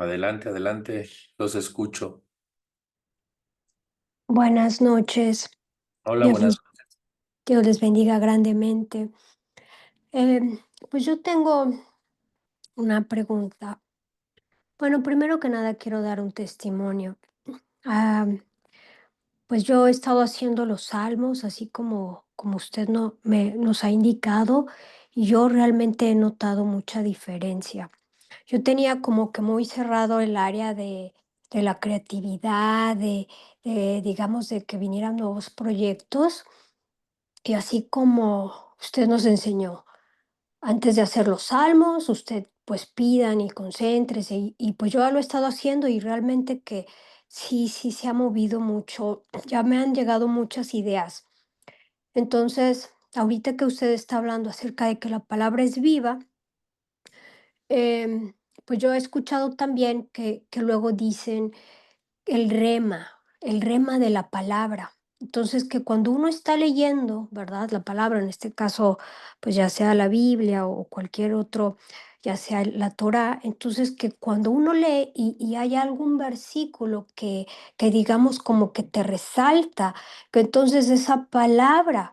Adelante, adelante, los escucho. Buenas noches. Hola, Dios buenas. les, Dios les bendiga grandemente. Pues yo tengo una pregunta. Bueno, primero que nada quiero dar un testimonio. Ah, pues yo he estado haciendo los salmos, así como usted nos ha indicado, y yo realmente he notado mucha diferencia. Yo tenía como que muy cerrado el área de la creatividad, digamos, de que vinieran nuevos proyectos. Y así como usted nos enseñó, antes de hacer los salmos, usted pues pidan y concéntrese y pues yo ya lo he estado haciendo y realmente que sí, sí se ha movido mucho, ya me han llegado muchas ideas. Entonces, ahorita que usted está hablando acerca de que la palabra es viva, em, pues yo he escuchado también que luego dicen el rema de la palabra. Entonces, que cuando uno está leyendo, ¿verdad? La palabra, en este caso, pues ya sea la Biblia o cualquier otro, ya sea la Torá, entonces que cuando uno lee y hay algún versículo que digamos como que te resalta, que entonces esa palabra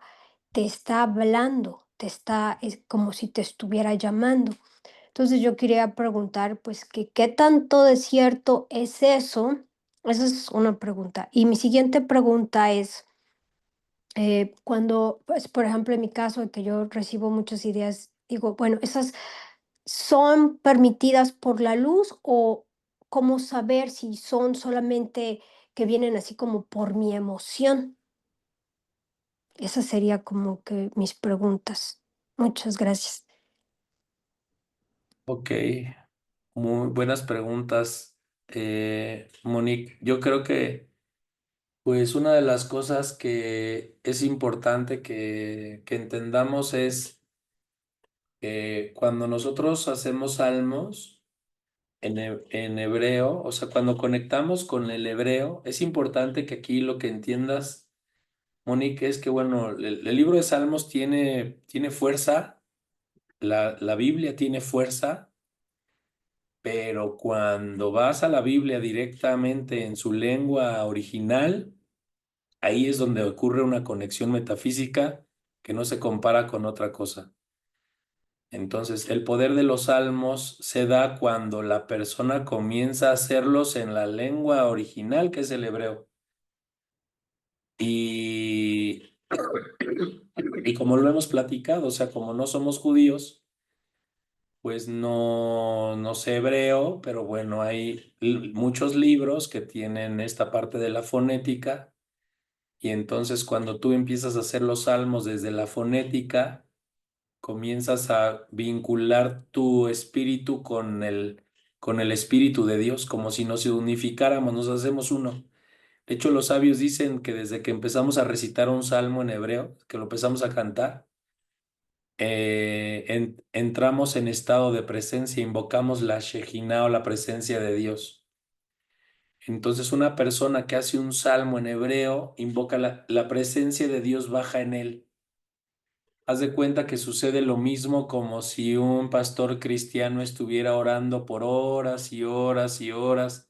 te está hablando, es como si te estuviera llamando. Entonces yo quería preguntar, pues, que qué tanto de cierto es eso. Esa es una pregunta. Y mi siguiente pregunta es, cuando, pues, por ejemplo, en mi caso, de que yo recibo muchas ideas, digo, bueno, ¿esas son permitidas por la luz o cómo saber si son solamente que vienen así como por mi emoción? Esas sería como que mis preguntas. Muchas gracias. Ok, muy buenas preguntas, Monique. Yo creo que, pues, una de las cosas que es importante que entendamos es que cuando nosotros hacemos salmos en hebreo, o sea, cuando conectamos con el hebreo, es importante que aquí lo que entiendas, Monique, es que, bueno, el libro de Salmos tiene fuerza, la Biblia tiene fuerza. Pero cuando vas a la Biblia directamente en su lengua original, ahí es donde ocurre una conexión metafísica que no se compara con otra cosa. Entonces, el poder de los salmos se da cuando la persona comienza a hacerlos en la lengua original, que es el hebreo. Y, y como lo hemos platicado, o sea, como no somos judíos, pues no sé hebreo, pero bueno, hay muchos libros que tienen esta parte de la fonética y entonces cuando tú empiezas a hacer los salmos desde la fonética, comienzas a vincular tu espíritu con el espíritu de Dios, como si nos unificáramos, nos hacemos uno. De hecho, los sabios dicen que desde que empezamos a recitar un salmo en hebreo, que lo empezamos a cantar, entramos en estado de presencia, invocamos la Shejinah o la presencia de Dios. Entonces, una persona que hace un salmo en hebreo invoca la presencia de Dios baja en él. Haz de cuenta que sucede lo mismo como si un pastor cristiano estuviera orando por horas y horas y horas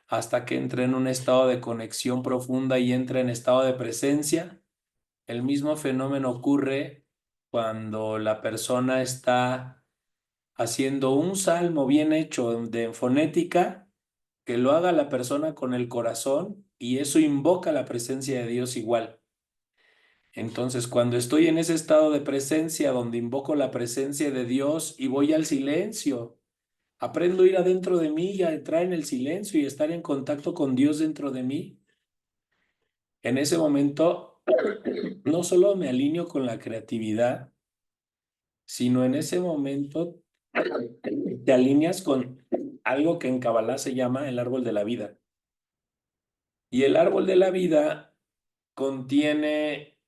hasta que entra en un estado de conexión profunda y entra en estado de presencia. El mismo fenómeno ocurre cuando la persona está haciendo un salmo bien hecho de fonética, que lo haga la persona con el corazón y eso invoca la presencia de Dios igual. Entonces, cuando estoy en ese estado de presencia donde invoco la presencia de Dios y voy al silencio, aprendo a ir adentro de mí y a entrar en el silencio y estar en contacto con Dios dentro de mí. En ese momento, no solo me alineo con la creatividad, sino en ese momento te alineas con algo que en Kabbalah se llama el árbol de la vida. Y el árbol de la vida contiene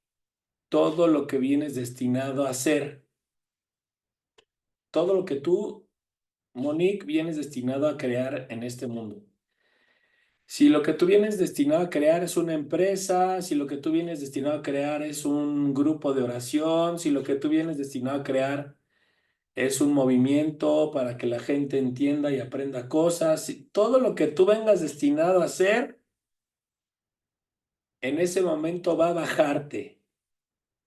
todo lo que vienes destinado a hacer, todo lo que tú, Monique, vienes destinado a crear en este mundo. Si lo que tú vienes destinado a crear es una empresa, si lo que tú vienes destinado a crear es un grupo de oración, si lo que tú vienes destinado a crear Es un movimiento para que la gente entienda y aprenda cosas. Y todo lo que tú vengas destinado a hacer, en ese momento va a bajarte.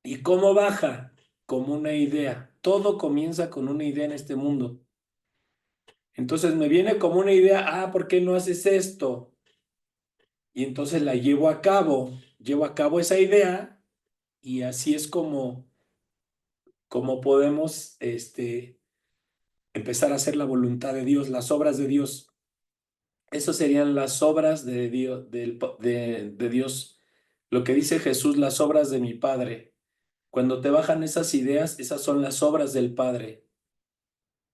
¿Y cómo baja? Como una idea. Todo comienza con una idea en este mundo. Entonces me viene como una idea, ¿por qué no haces esto? Y entonces la llevo a cabo esa idea y así es como podemos empezar a hacer la voluntad de Dios, las obras de Dios. Esas serían las obras de Dios, de Dios. Lo que dice Jesús, las obras de mi Padre. Cuando te bajan esas ideas, esas son las obras del Padre.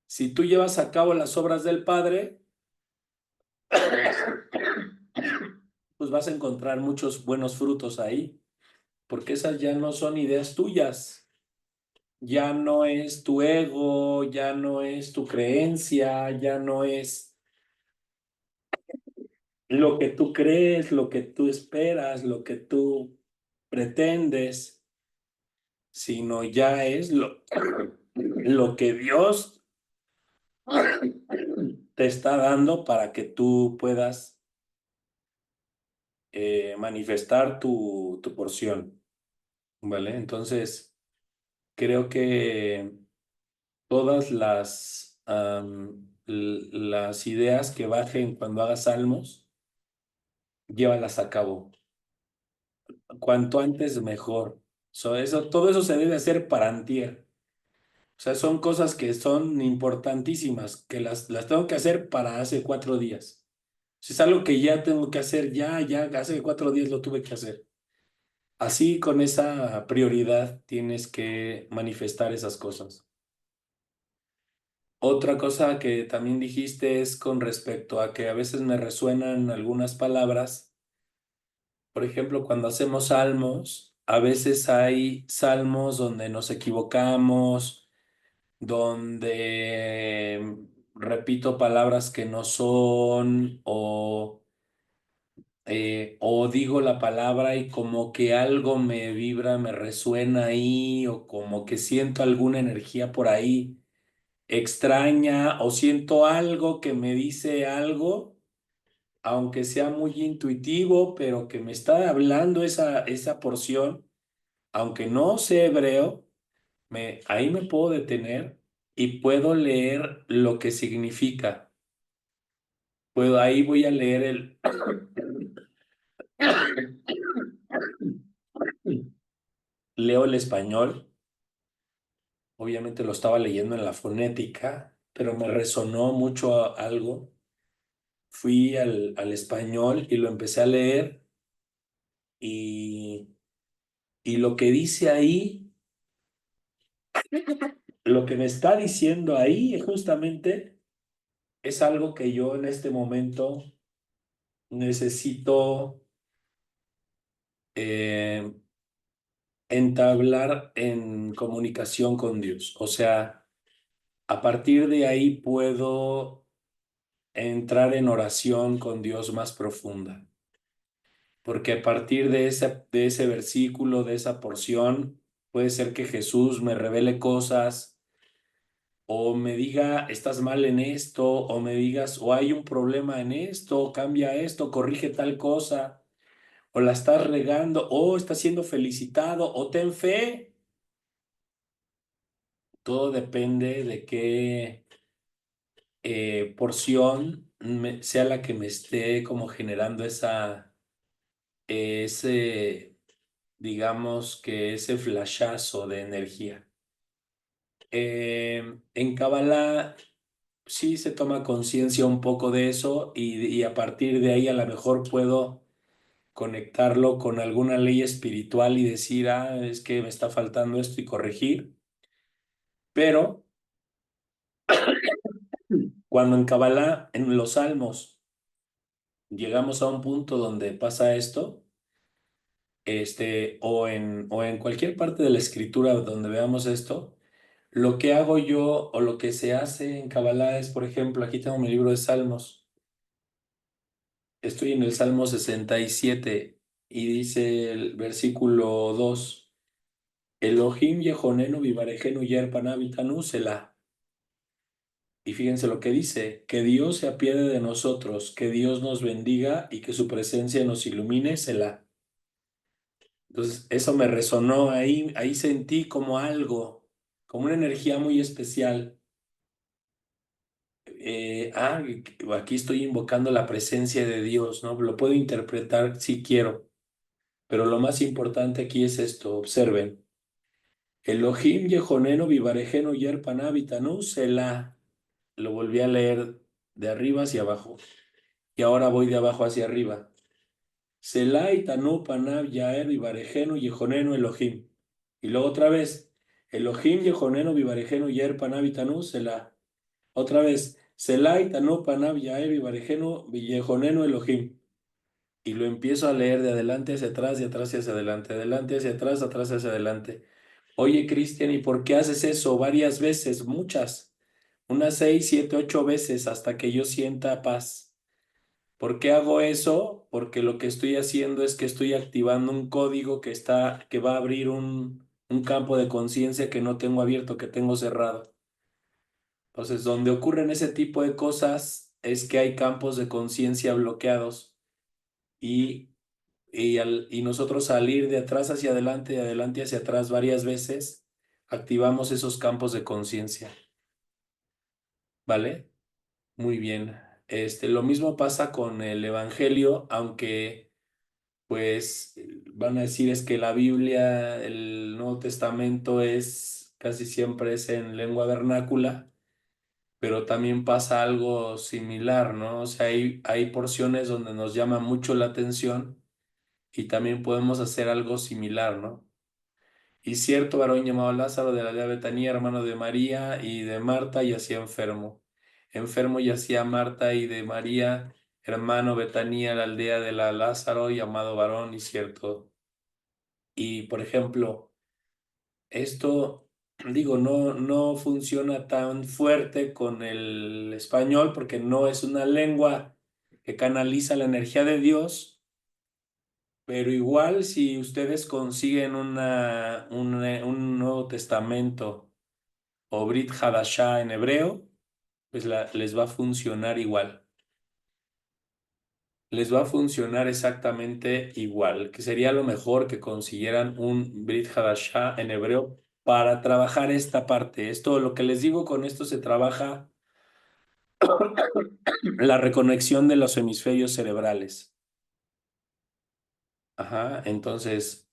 Si tú llevas a cabo las obras del Padre, pues vas a encontrar muchos buenos frutos ahí, porque esas ya no son ideas tuyas, ya no es tu ego, ya no es tu creencia, ya no es lo que tú crees, lo que tú esperas, lo que tú pretendes, sino ya es lo que Dios te está dando para que tú puedas manifestar tu porción, ¿vale? Entonces, creo que todas las ideas que bajen cuando hagas salmos, llévalas a cabo. Cuanto antes, mejor. Todo eso se debe hacer para antier. O sea, son cosas que son importantísimas, que las tengo que hacer para hace 4 días. Si es algo que ya tengo que hacer, ya, hace 4 días lo tuve que hacer. Así, con esa prioridad, tienes que manifestar esas cosas. Otra cosa que también dijiste es con respecto a que a veces me resuenan algunas palabras. Por ejemplo, cuando hacemos salmos, a veces hay salmos donde nos equivocamos, donde repito palabras que no son, o digo la palabra y como que algo me vibra, me resuena ahí, o como que siento alguna energía por ahí extraña, o siento algo que me dice algo, aunque sea muy intuitivo, pero que me está hablando esa porción, aunque no sé hebreo, ahí me puedo detener y puedo leer lo que significa. Ahí voy a leer leo el español. Obviamente lo estaba leyendo en la fonética, pero me resonó mucho algo. Fui al español y lo empecé a leer y, y lo que dice ahí, lo que me está diciendo ahí justamente es algo que yo en este momento necesito eh, entablar en comunicación con Dios. O sea, a partir de ahí puedo entrar en oración con Dios más profunda. Porque a partir de ese versículo, de esa porción, puede ser que Jesús me revele cosas o me diga, estás mal en esto, o me digas, o hay un problema en esto, cambia esto, corrige tal cosa, o la estás regando, o estás siendo felicitado, o ten fe. Todo depende de qué porción sea la que me esté como generando ese, digamos que ese flashazo de energía. En Kabbalah sí se toma conciencia un poco de eso y a partir de ahí a lo mejor puedo conectarlo con alguna ley espiritual y decir, es que me está faltando esto y corregir. Pero cuando en Kabbalah, en los Salmos, llegamos a un punto donde pasa esto, o en cualquier parte de la escritura donde veamos esto, lo que hago yo o lo que se hace en Kabbalah es, por ejemplo, aquí tengo mi libro de Salmos, estoy en el Salmo 67 y dice el versículo 2: Elohim Yehonenu Vivarejenu Yerpanav Selah. Y fíjense lo que dice, que Dios se apiade de nosotros, que Dios nos bendiga y que su presencia nos ilumine, Selah. Entonces, eso me resonó ahí sentí como algo, como una energía muy especial. Aquí estoy invocando la presencia de Dios, ¿no? Lo puedo interpretar si quiero, pero lo más importante aquí es esto, observen. Elohim Yehonenu Vivarejenu Yerpaná Vitanu Selah. Lo volví a leer de arriba hacia abajo. Y ahora voy de abajo hacia arriba. Selah Itanu Panav Yaer Vivarejenu Yehonenu Elohim. Y luego otra vez. Elohim Yehonenu Vivarejenu Yerpaná Vitanu Selah. Otra vez. Selah Itanu Panav Yaer Vivarejenu Yehonenu Elohim. Y lo empiezo a leer de adelante hacia atrás, de atrás hacia adelante, adelante hacia atrás hacia adelante. Oye, Cristian, ¿y por qué haces eso varias veces? Muchas. Unas 6, 7, 8 veces hasta que yo sienta paz. ¿Por qué hago eso? Porque lo que estoy haciendo es que estoy activando un código que va a abrir un campo de conciencia que no tengo abierto, que tengo cerrado. Entonces, donde ocurren ese tipo de cosas es que hay campos de conciencia bloqueados y, y nosotros al ir de atrás hacia adelante, de adelante hacia atrás varias veces, activamos esos campos de conciencia. ¿Vale? Muy bien. Lo mismo pasa con el Evangelio, aunque pues van a decir es que la Biblia, el Nuevo Testamento es casi siempre es en lengua vernácula, pero también pasa algo similar, ¿no? O sea, hay porciones donde nos llama mucho la atención y también podemos hacer algo similar, ¿no? Y cierto varón llamado Lázaro de la aldea de Betania, hermano de María y de Marta, yacía enfermo. Enfermo yacía Marta y de María, hermano Betania, la aldea de la Lázaro, llamado varón, y cierto. Y por ejemplo, esto, digo, no funciona tan fuerte con el español porque no es una lengua que canaliza la energía de Dios, pero igual si ustedes consiguen un Nuevo Testamento o Brit Hadashah en hebreo, pues les va a funcionar igual. Les va a funcionar exactamente igual, que sería lo mejor que consiguieran un Brit Hadashah en hebreo para trabajar esta parte. Esto, lo que les digo, con esto se trabaja la reconexión de los hemisferios cerebrales. Ajá, entonces,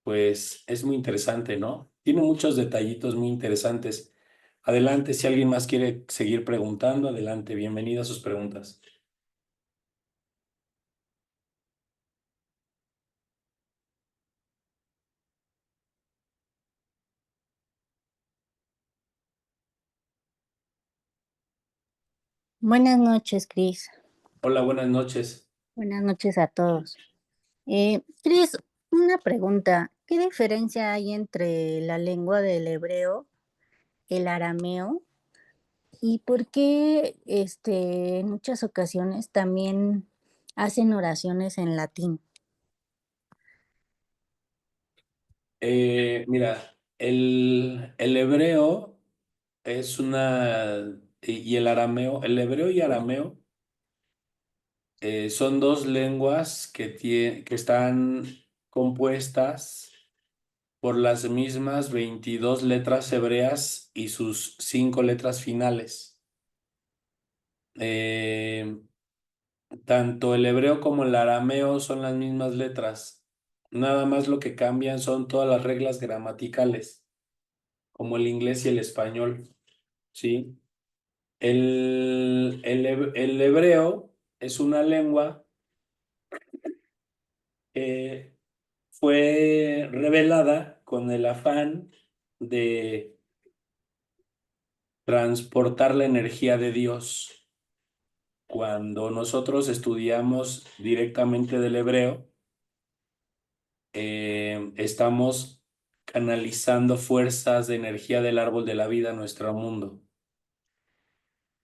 pues es muy interesante, ¿no? Tiene muchos detallitos muy interesantes. Adelante, si alguien más quiere seguir preguntando, adelante, bienvenida a sus preguntas. Buenas noches, Cris. Hola, buenas noches. Buenas noches a todos. Cris, una pregunta. ¿Qué diferencia hay entre la lengua del hebreo, el arameo, y por qué en muchas ocasiones también hacen oraciones en latín? Mira, el hebreo es y el arameo, el hebreo y arameo son dos lenguas que están compuestas por las mismas 22 letras hebreas y sus 5 letras finales. Eh, Tanto el hebreo como el arameo son las mismas letras. Nada más lo que cambian son todas las reglas gramaticales, como el inglés y el español, ¿sí? El hebreo es una lengua que fue revelada con el afán de transportar la energía de Dios. Cuando nosotros estudiamos directamente del hebreo, estamos canalizando fuerzas de energía del árbol de la vida a nuestro mundo.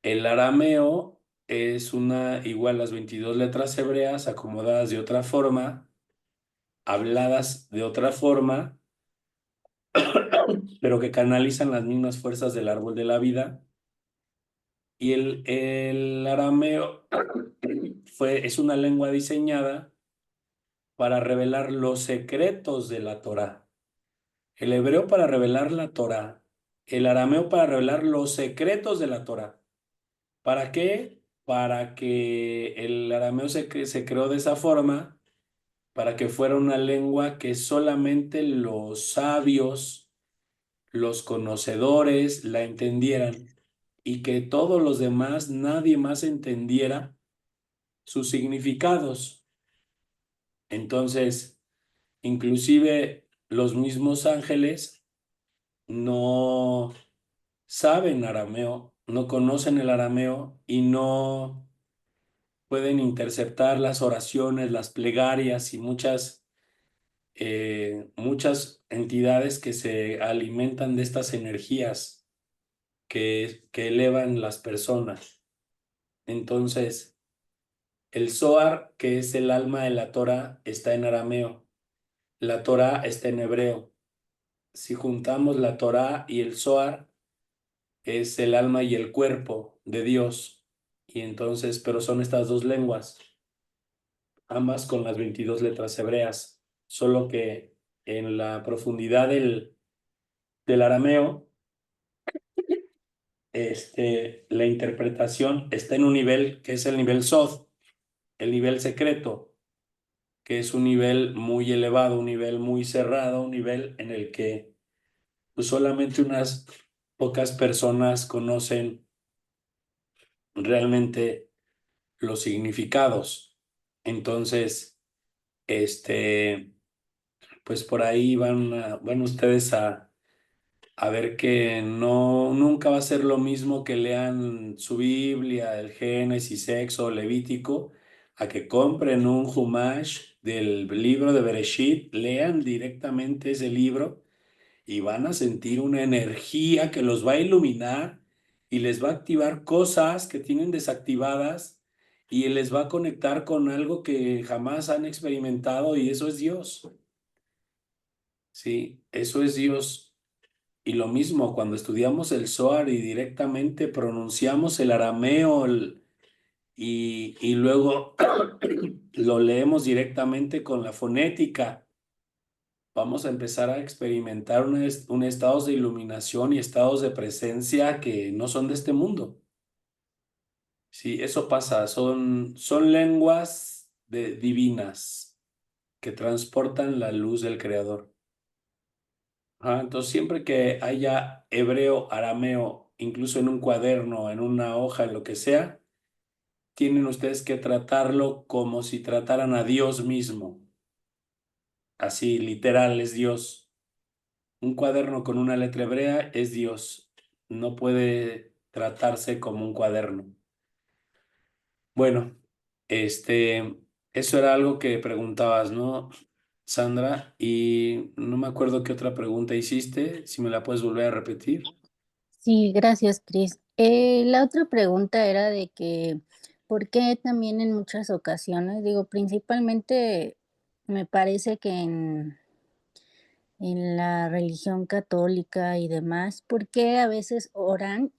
El arameo es igual las 22 letras hebreas acomodadas de otra forma, habladas de otra forma, pero que canalizan las mismas fuerzas del árbol de la vida Y el arameo es una lengua diseñada para revelar los secretos de la Torá. El hebreo para revelar la Torá, el arameo para revelar los secretos de la Torá. ¿Para qué? Para que el arameo se creó de esa forma, para que fuera una lengua que solamente los sabios, los conocedores la entendieran y que todos los demás, nadie más entendiera sus significados. Entonces, inclusive los mismos ángeles no saben arameo, no conocen el arameo y no pueden interceptar las oraciones, las plegarias y muchas entidades que se alimentan de estas energías que elevan las personas. Entonces, el Zohar, que es el alma de la Torah, está en arameo. La Torah está en hebreo. Si juntamos la Torah y el Zohar, es el alma y el cuerpo de Dios. Y entonces, pero son estas dos lenguas, ambas con las 22 letras hebreas, solo que en la profundidad del arameo, la interpretación está en un nivel que es el nivel Sod, el nivel secreto, que es un nivel muy elevado, un nivel muy cerrado, un nivel en el que pues, solamente unas pocas personas conocen realmente los significados. Entonces, pues por ahí van ustedes a ver que nunca va a ser lo mismo que lean su Biblia, el Génesis, Éxodo, Levítico, a que compren un Humash del libro de Bereshit, lean directamente ese libro y van a sentir una energía que los va a iluminar y les va a activar cosas que tienen desactivadas y les va a conectar con algo que jamás han experimentado y eso es Dios. Sí, eso es Dios. Y lo mismo, cuando estudiamos el Zohar y directamente pronunciamos el arameo y luego lo leemos directamente con la fonética, vamos a empezar a experimentar un estados de iluminación y estados de presencia que no son de este mundo. Sí, eso pasa, son lenguas divinas que transportan la luz del Creador. Entonces, siempre que haya hebreo, arameo, incluso en un cuaderno, en una hoja, en lo que sea, tienen ustedes que tratarlo como si trataran a Dios mismo. Así, literal, es Dios. Un cuaderno con una letra hebrea es Dios. No puede tratarse como un cuaderno. Bueno, eso era algo que preguntabas, ¿no, Sandra? Y no me acuerdo qué otra pregunta hiciste, si me la puedes volver a repetir. Sí, gracias, Cris. La otra pregunta era de que, ¿por qué también en muchas ocasiones, digo, principalmente me parece que en la religión católica y demás, por qué a veces oran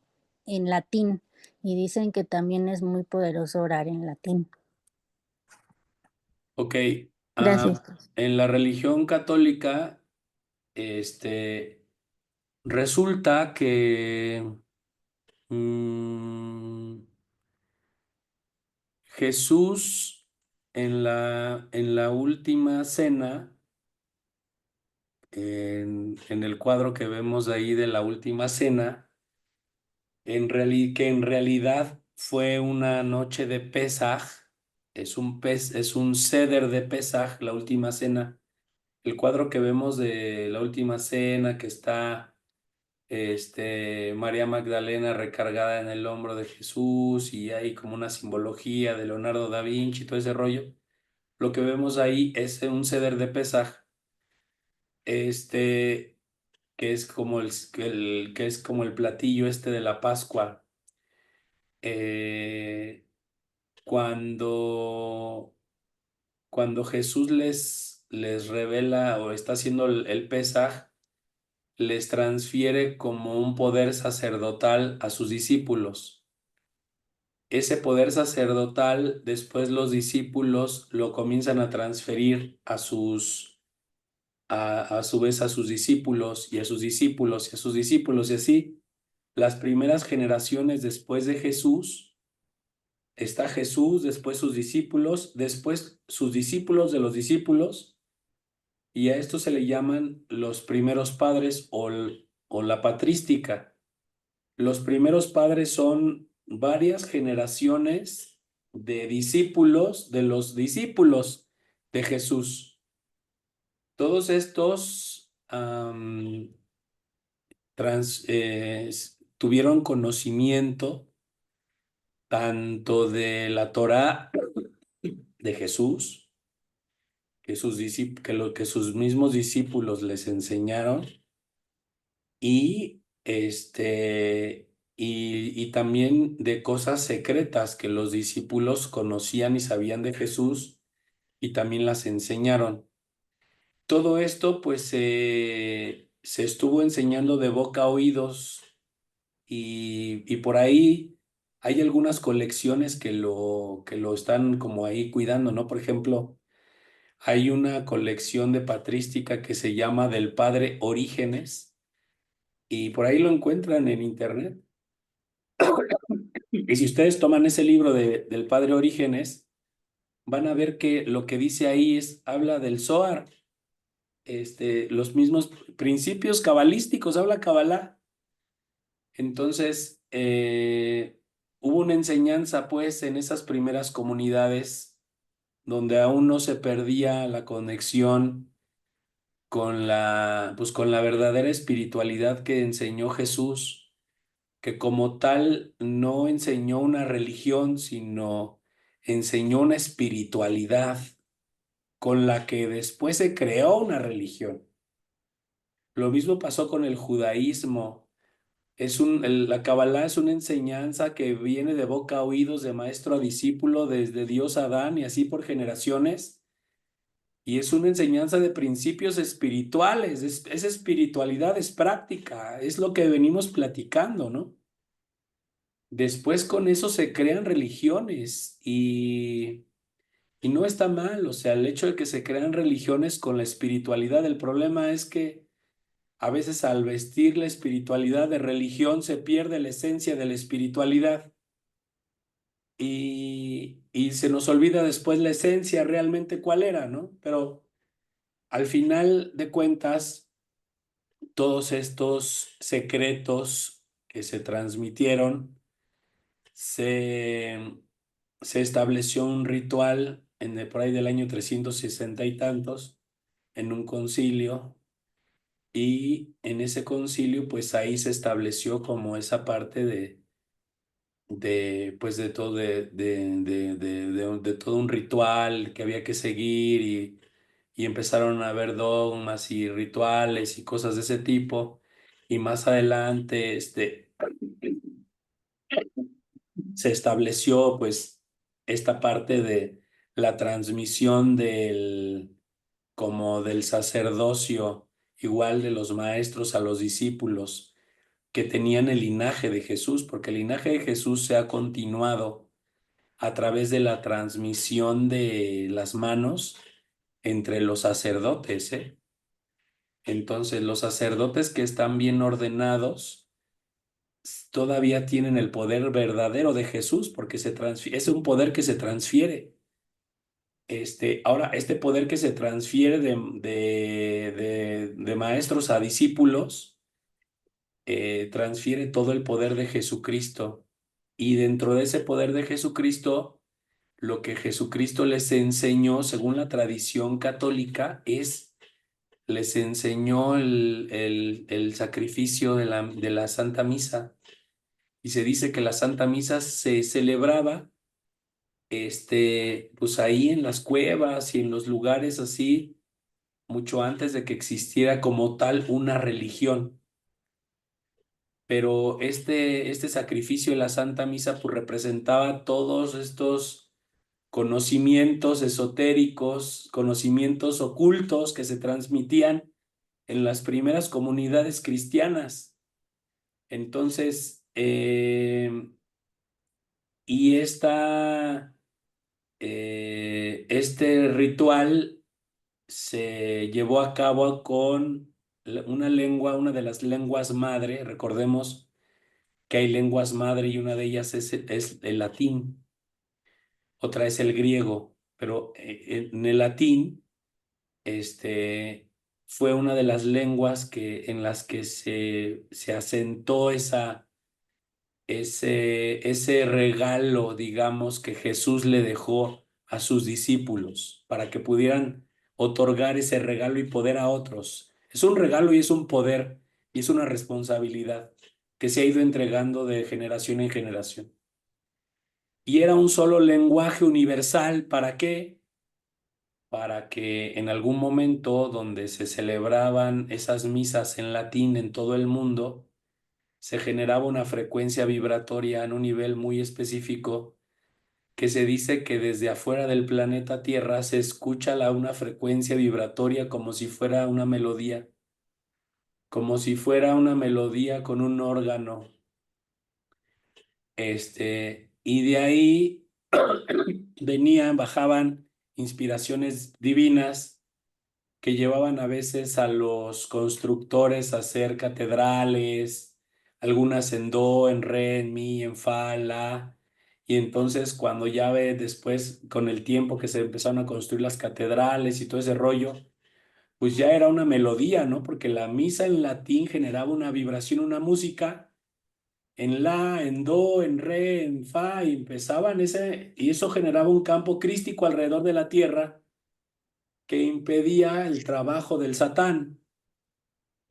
en latín y dicen que también es muy poderoso orar en latín? Ok, Gracias, Cris. en la religión católica, resulta que mm, Jesús en la última cena, en el cuadro que vemos ahí de la última cena, que en realidad fue una noche de Pesaj, es un Seder de Pesaj, la última cena. El cuadro que vemos de la última cena, que está María Magdalena recargada en el hombro de Jesús y hay como una simbología de Leonardo da Vinci y todo ese rollo. Lo que vemos ahí es un Seder de Pesaj, que es como que es como el platillo de la Pascua. Eh, cuando, cuando Jesús les revela o está haciendo el Pesaj, les transfiere como un poder sacerdotal a sus discípulos. ese poder sacerdotal, después los discípulos lo comienzan a transferir a su vez a sus discípulos y a sus discípulos y a sus discípulos, y así las primeras generaciones después de Jesús, está Jesús, después sus discípulos, después sus discípulos de los discípulos, y a esto se le llaman los primeros padres o la patrística. Los primeros padres son varias generaciones de discípulos de los discípulos de Jesús. Todos estos tuvieron conocimiento tanto de la Torá de Jesús, que sus mismos discípulos les enseñaron, y y también de cosas secretas que los discípulos conocían y sabían de Jesús y también las enseñaron. Todo esto pues se estuvo enseñando de boca a oídos, y por ahí hay algunas colecciones que lo están como ahí cuidando, ¿no? Por ejemplo, hay una colección de patrística que se llama Del Padre Orígenes, y por ahí lo encuentran en internet. Y si ustedes toman ese libro del Padre Orígenes, van a ver que lo que dice ahí habla del Zohar, los mismos principios cabalísticos, habla Cabalá. Entonces, hubo una enseñanza pues en esas primeras comunidades donde aún no se perdía la conexión pues con la verdadera espiritualidad que enseñó Jesús, que como tal no enseñó una religión, sino enseñó una espiritualidad con la que después se creó una religión. Lo mismo pasó con el judaísmo. La Kabbalah es una enseñanza que viene de boca a oídos, de maestro a discípulo, desde Dios a Adán y así por generaciones. Y es una enseñanza de principios espirituales, es espiritualidad, es práctica, es lo que venimos platicando, ¿no? Después con eso se crean religiones y no está mal, o sea, el hecho de que se crean religiones con la espiritualidad, el problema es que a veces al vestir la espiritualidad de religión se pierde la esencia de la espiritualidad y se nos olvida después la esencia realmente cuál era, ¿no? Pero al final de cuentas, todos estos secretos que se transmitieron, se estableció un ritual por ahí del año 360 y tantos, en un concilio, y en ese concilio, pues ahí se estableció como esa parte pues de todo, de todo un ritual que había que seguir, y empezaron a haber dogmas y rituales y cosas de ese tipo, y más adelante, se estableció pues esta parte de la transmisión como del sacerdocio, igual de los maestros a los discípulos que tenían el linaje de Jesús, porque el linaje de Jesús se ha continuado a través de la transmisión de las manos entre los sacerdotes, ¿eh? Entonces, los sacerdotes que están bien ordenados todavía tienen el poder verdadero de Jesús, porque es un poder que se transfiere. Ahora, este poder que se transfiere de maestros a discípulos, transfiere todo el poder de Jesucristo. Y dentro de ese poder de Jesucristo, lo que Jesucristo les enseñó, según la tradición católica, les enseñó el sacrificio de la Santa Misa. Y se dice que la Santa Misa se celebraba, pues ahí en las cuevas y en los lugares así, mucho antes de que existiera como tal una religión. Pero este sacrificio de la Santa Misa pues representaba todos estos conocimientos esotéricos, conocimientos ocultos que se transmitían en las primeras comunidades cristianas. Entonces, Y este ritual se llevó a cabo con una de las lenguas madre. Recordemos que hay lenguas madre y una de ellas es el latín, otra es el griego, pero en el latín fue una de las lenguas en las que se asentó ese regalo, digamos, que Jesús le dejó a sus discípulos para que pudieran otorgar ese regalo y poder a otros. Es un regalo y es un poder y es una responsabilidad que se ha ido entregando de generación en generación. Y era un solo lenguaje universal. ¿Para qué? Para que en algún momento donde se celebraban esas misas en latín en todo el mundo, se generaba una frecuencia vibratoria en un nivel muy específico que se dice que desde afuera del planeta Tierra se escucha una frecuencia vibratoria como si fuera una melodía, con un órgano. Y de ahí bajaban inspiraciones divinas que llevaban a veces a los constructores a hacer catedrales, algunas en do, en re, en mi, en fa, en la. Y entonces cuando ya ve después, con el tiempo que se empezaron a construir las catedrales y todo ese rollo, pues ya era una melodía, ¿no? Porque la misa en latín generaba una vibración, una música en la, en do, en re, en fa, y y eso generaba un campo crístico alrededor de la tierra que impedía el trabajo del Satán.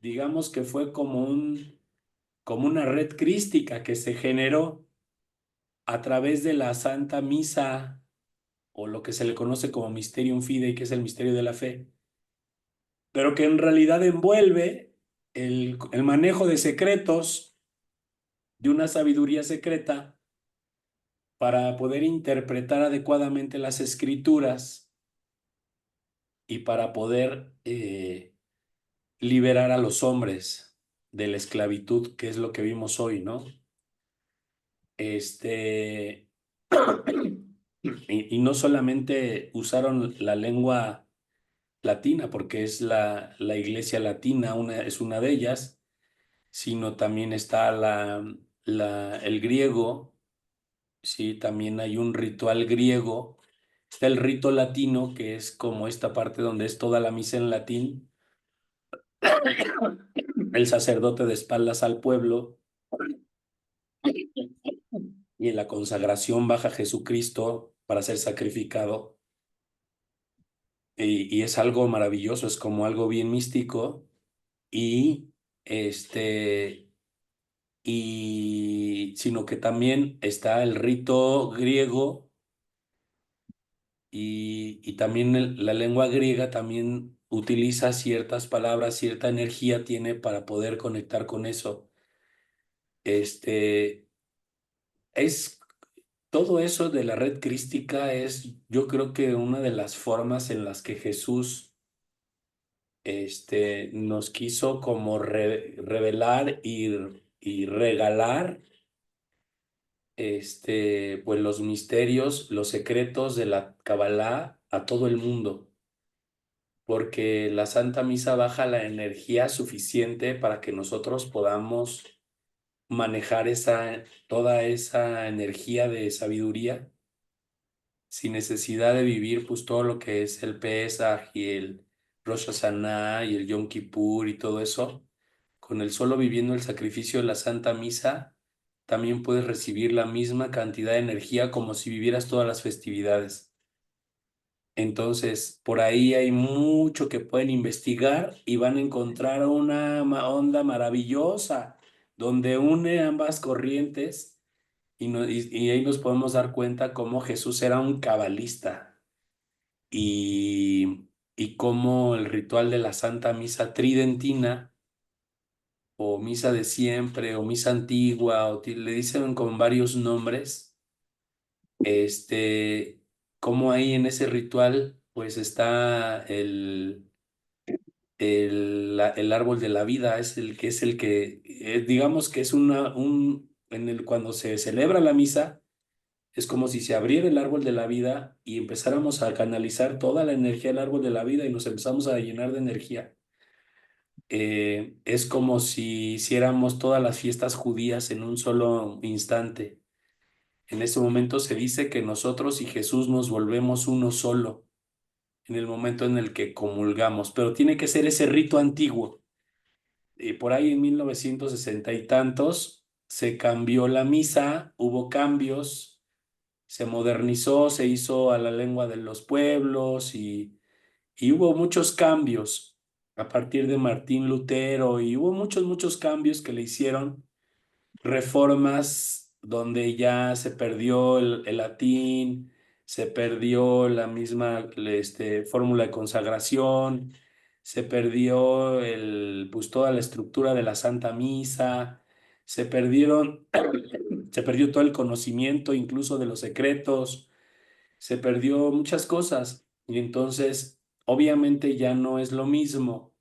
Digamos que fue como una red crística que se generó a través de la Santa Misa, o lo que se le conoce como Mysterium Fidei, que es el misterio de la fe, pero que en realidad envuelve el manejo de secretos, de una sabiduría secreta, para poder interpretar adecuadamente las escrituras y para poder liberar a los hombres de la esclavitud, que es lo que vimos hoy, ¿no? Y no solamente usaron la lengua latina, porque es la iglesia latina, es una de ellas, sino también está el griego, sí, también hay un ritual griego. Está el rito latino, que es como esta parte donde es toda la misa en latín, el sacerdote de espaldas al pueblo, y en la consagración baja Jesucristo para ser sacrificado. Y es algo maravilloso, es como algo bien místico. Y sino que también está el rito griego, y también la lengua griega también utiliza ciertas palabras, cierta energía tiene para poder conectar con eso. Es todo eso de la red crística. Yo creo que una de las formas en las que Jesús nos quiso como revelar y regalar pues los misterios, los secretos de la Kabbalah a todo el mundo, porque la Santa Misa baja la energía suficiente para que nosotros podamos manejar toda esa energía de sabiduría sin necesidad de vivir pues todo lo que es el Pesaj y el Rosh Hashanah y el Yom Kippur y todo eso. Con el solo viviendo el sacrificio de la Santa Misa, también puedes recibir la misma cantidad de energía como si vivieras todas las festividades. Entonces, por ahí hay mucho que pueden investigar y van a encontrar una onda maravillosa donde une ambas corrientes, y ahí nos podemos dar cuenta cómo Jesús era un cabalista, y cómo el ritual de la Santa Misa Tridentina, o misa de siempre, o misa antigua, le dicen con varios nombres, como ahí en ese ritual pues está el árbol de la vida, es el que digamos que es cuando se celebra la misa, Es como si se abriera el árbol de la vida y empezáramos a canalizar toda la energía del árbol de la vida y nos empezamos a llenar de energía. Es como si hiciéramos todas las fiestas judías en un solo instante. En ese momento se dice que nosotros y Jesús nos volvemos uno solo en el momento en el que comulgamos, pero tiene que ser ese rito antiguo. Por ahí en 1960 y tantos se cambió la misa, hubo cambios, se modernizó, se hizo a la lengua de los pueblos y hubo muchos cambios a partir de Martín Lutero y hubo muchos cambios que le hicieron reformas donde ya se perdió el latín, se perdió la misma fórmula de consagración, se perdió pues, toda la estructura de la Santa Misa, se perdieron, se perdió todo el conocimiento incluso de los secretos, se perdió muchas cosas y entonces obviamente ya no es lo mismo,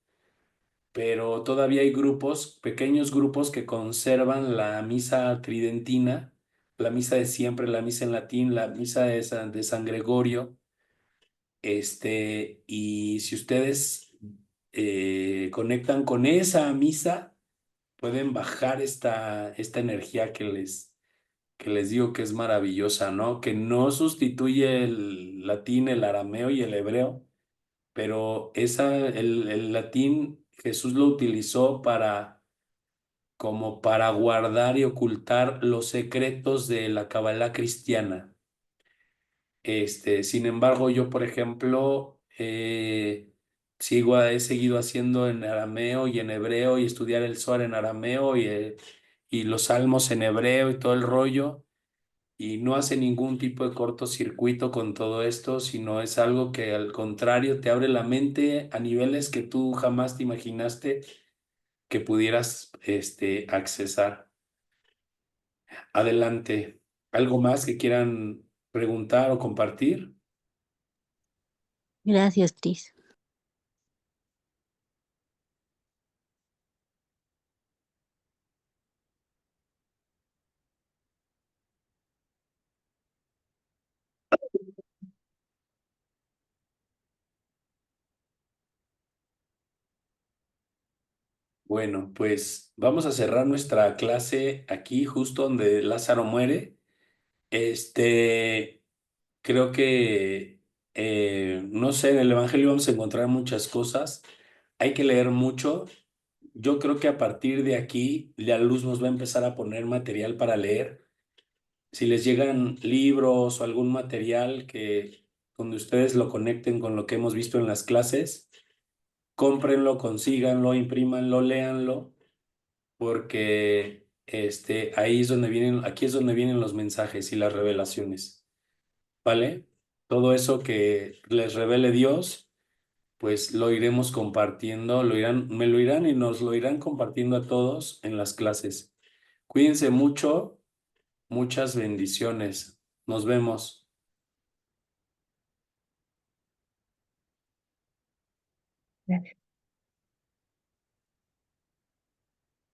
pero todavía hay grupos, pequeños grupos que conservan la misa tridentina, la misa de siempre, la misa en latín, la misa de San Gregorio. Y si ustedes conectan con esa misa, pueden bajar esta energía que les digo que es maravillosa, ¿no? Que no sustituye el latín, el arameo y el hebreo, pero el latín Jesús lo utilizó como para guardar y ocultar los secretos de la Kabbalah cristiana. Sin embargo, yo, por ejemplo, he seguido haciendo en arameo y en hebreo y estudiar el Zohar en arameo y los salmos en hebreo y todo el rollo. Y no hace ningún tipo de cortocircuito con todo esto, sino es algo que al contrario te abre la mente a niveles que tú jamás te imaginaste que pudieras accesar. Adelante. ¿Algo más que quieran preguntar o compartir? Gracias, Cris. Bueno, pues vamos a cerrar nuestra clase aquí, justo donde Lázaro muere. Creo que, no sé, en el Evangelio vamos a encontrar muchas cosas. Hay que leer mucho. Yo creo que a partir de aquí la luz nos va a empezar a poner material para leer. Si les llegan libros o algún material donde ustedes lo conecten con lo que hemos visto en las clases, cómprenlo, consíganlo, imprímanlo, léanlo, porque aquí es donde vienen los mensajes y las revelaciones, ¿vale? Todo eso que les revele Dios, pues lo iremos compartiendo, me lo irán y nos lo irán compartiendo a todos en las clases. Cuídense mucho, muchas bendiciones. Nos vemos. Gracias.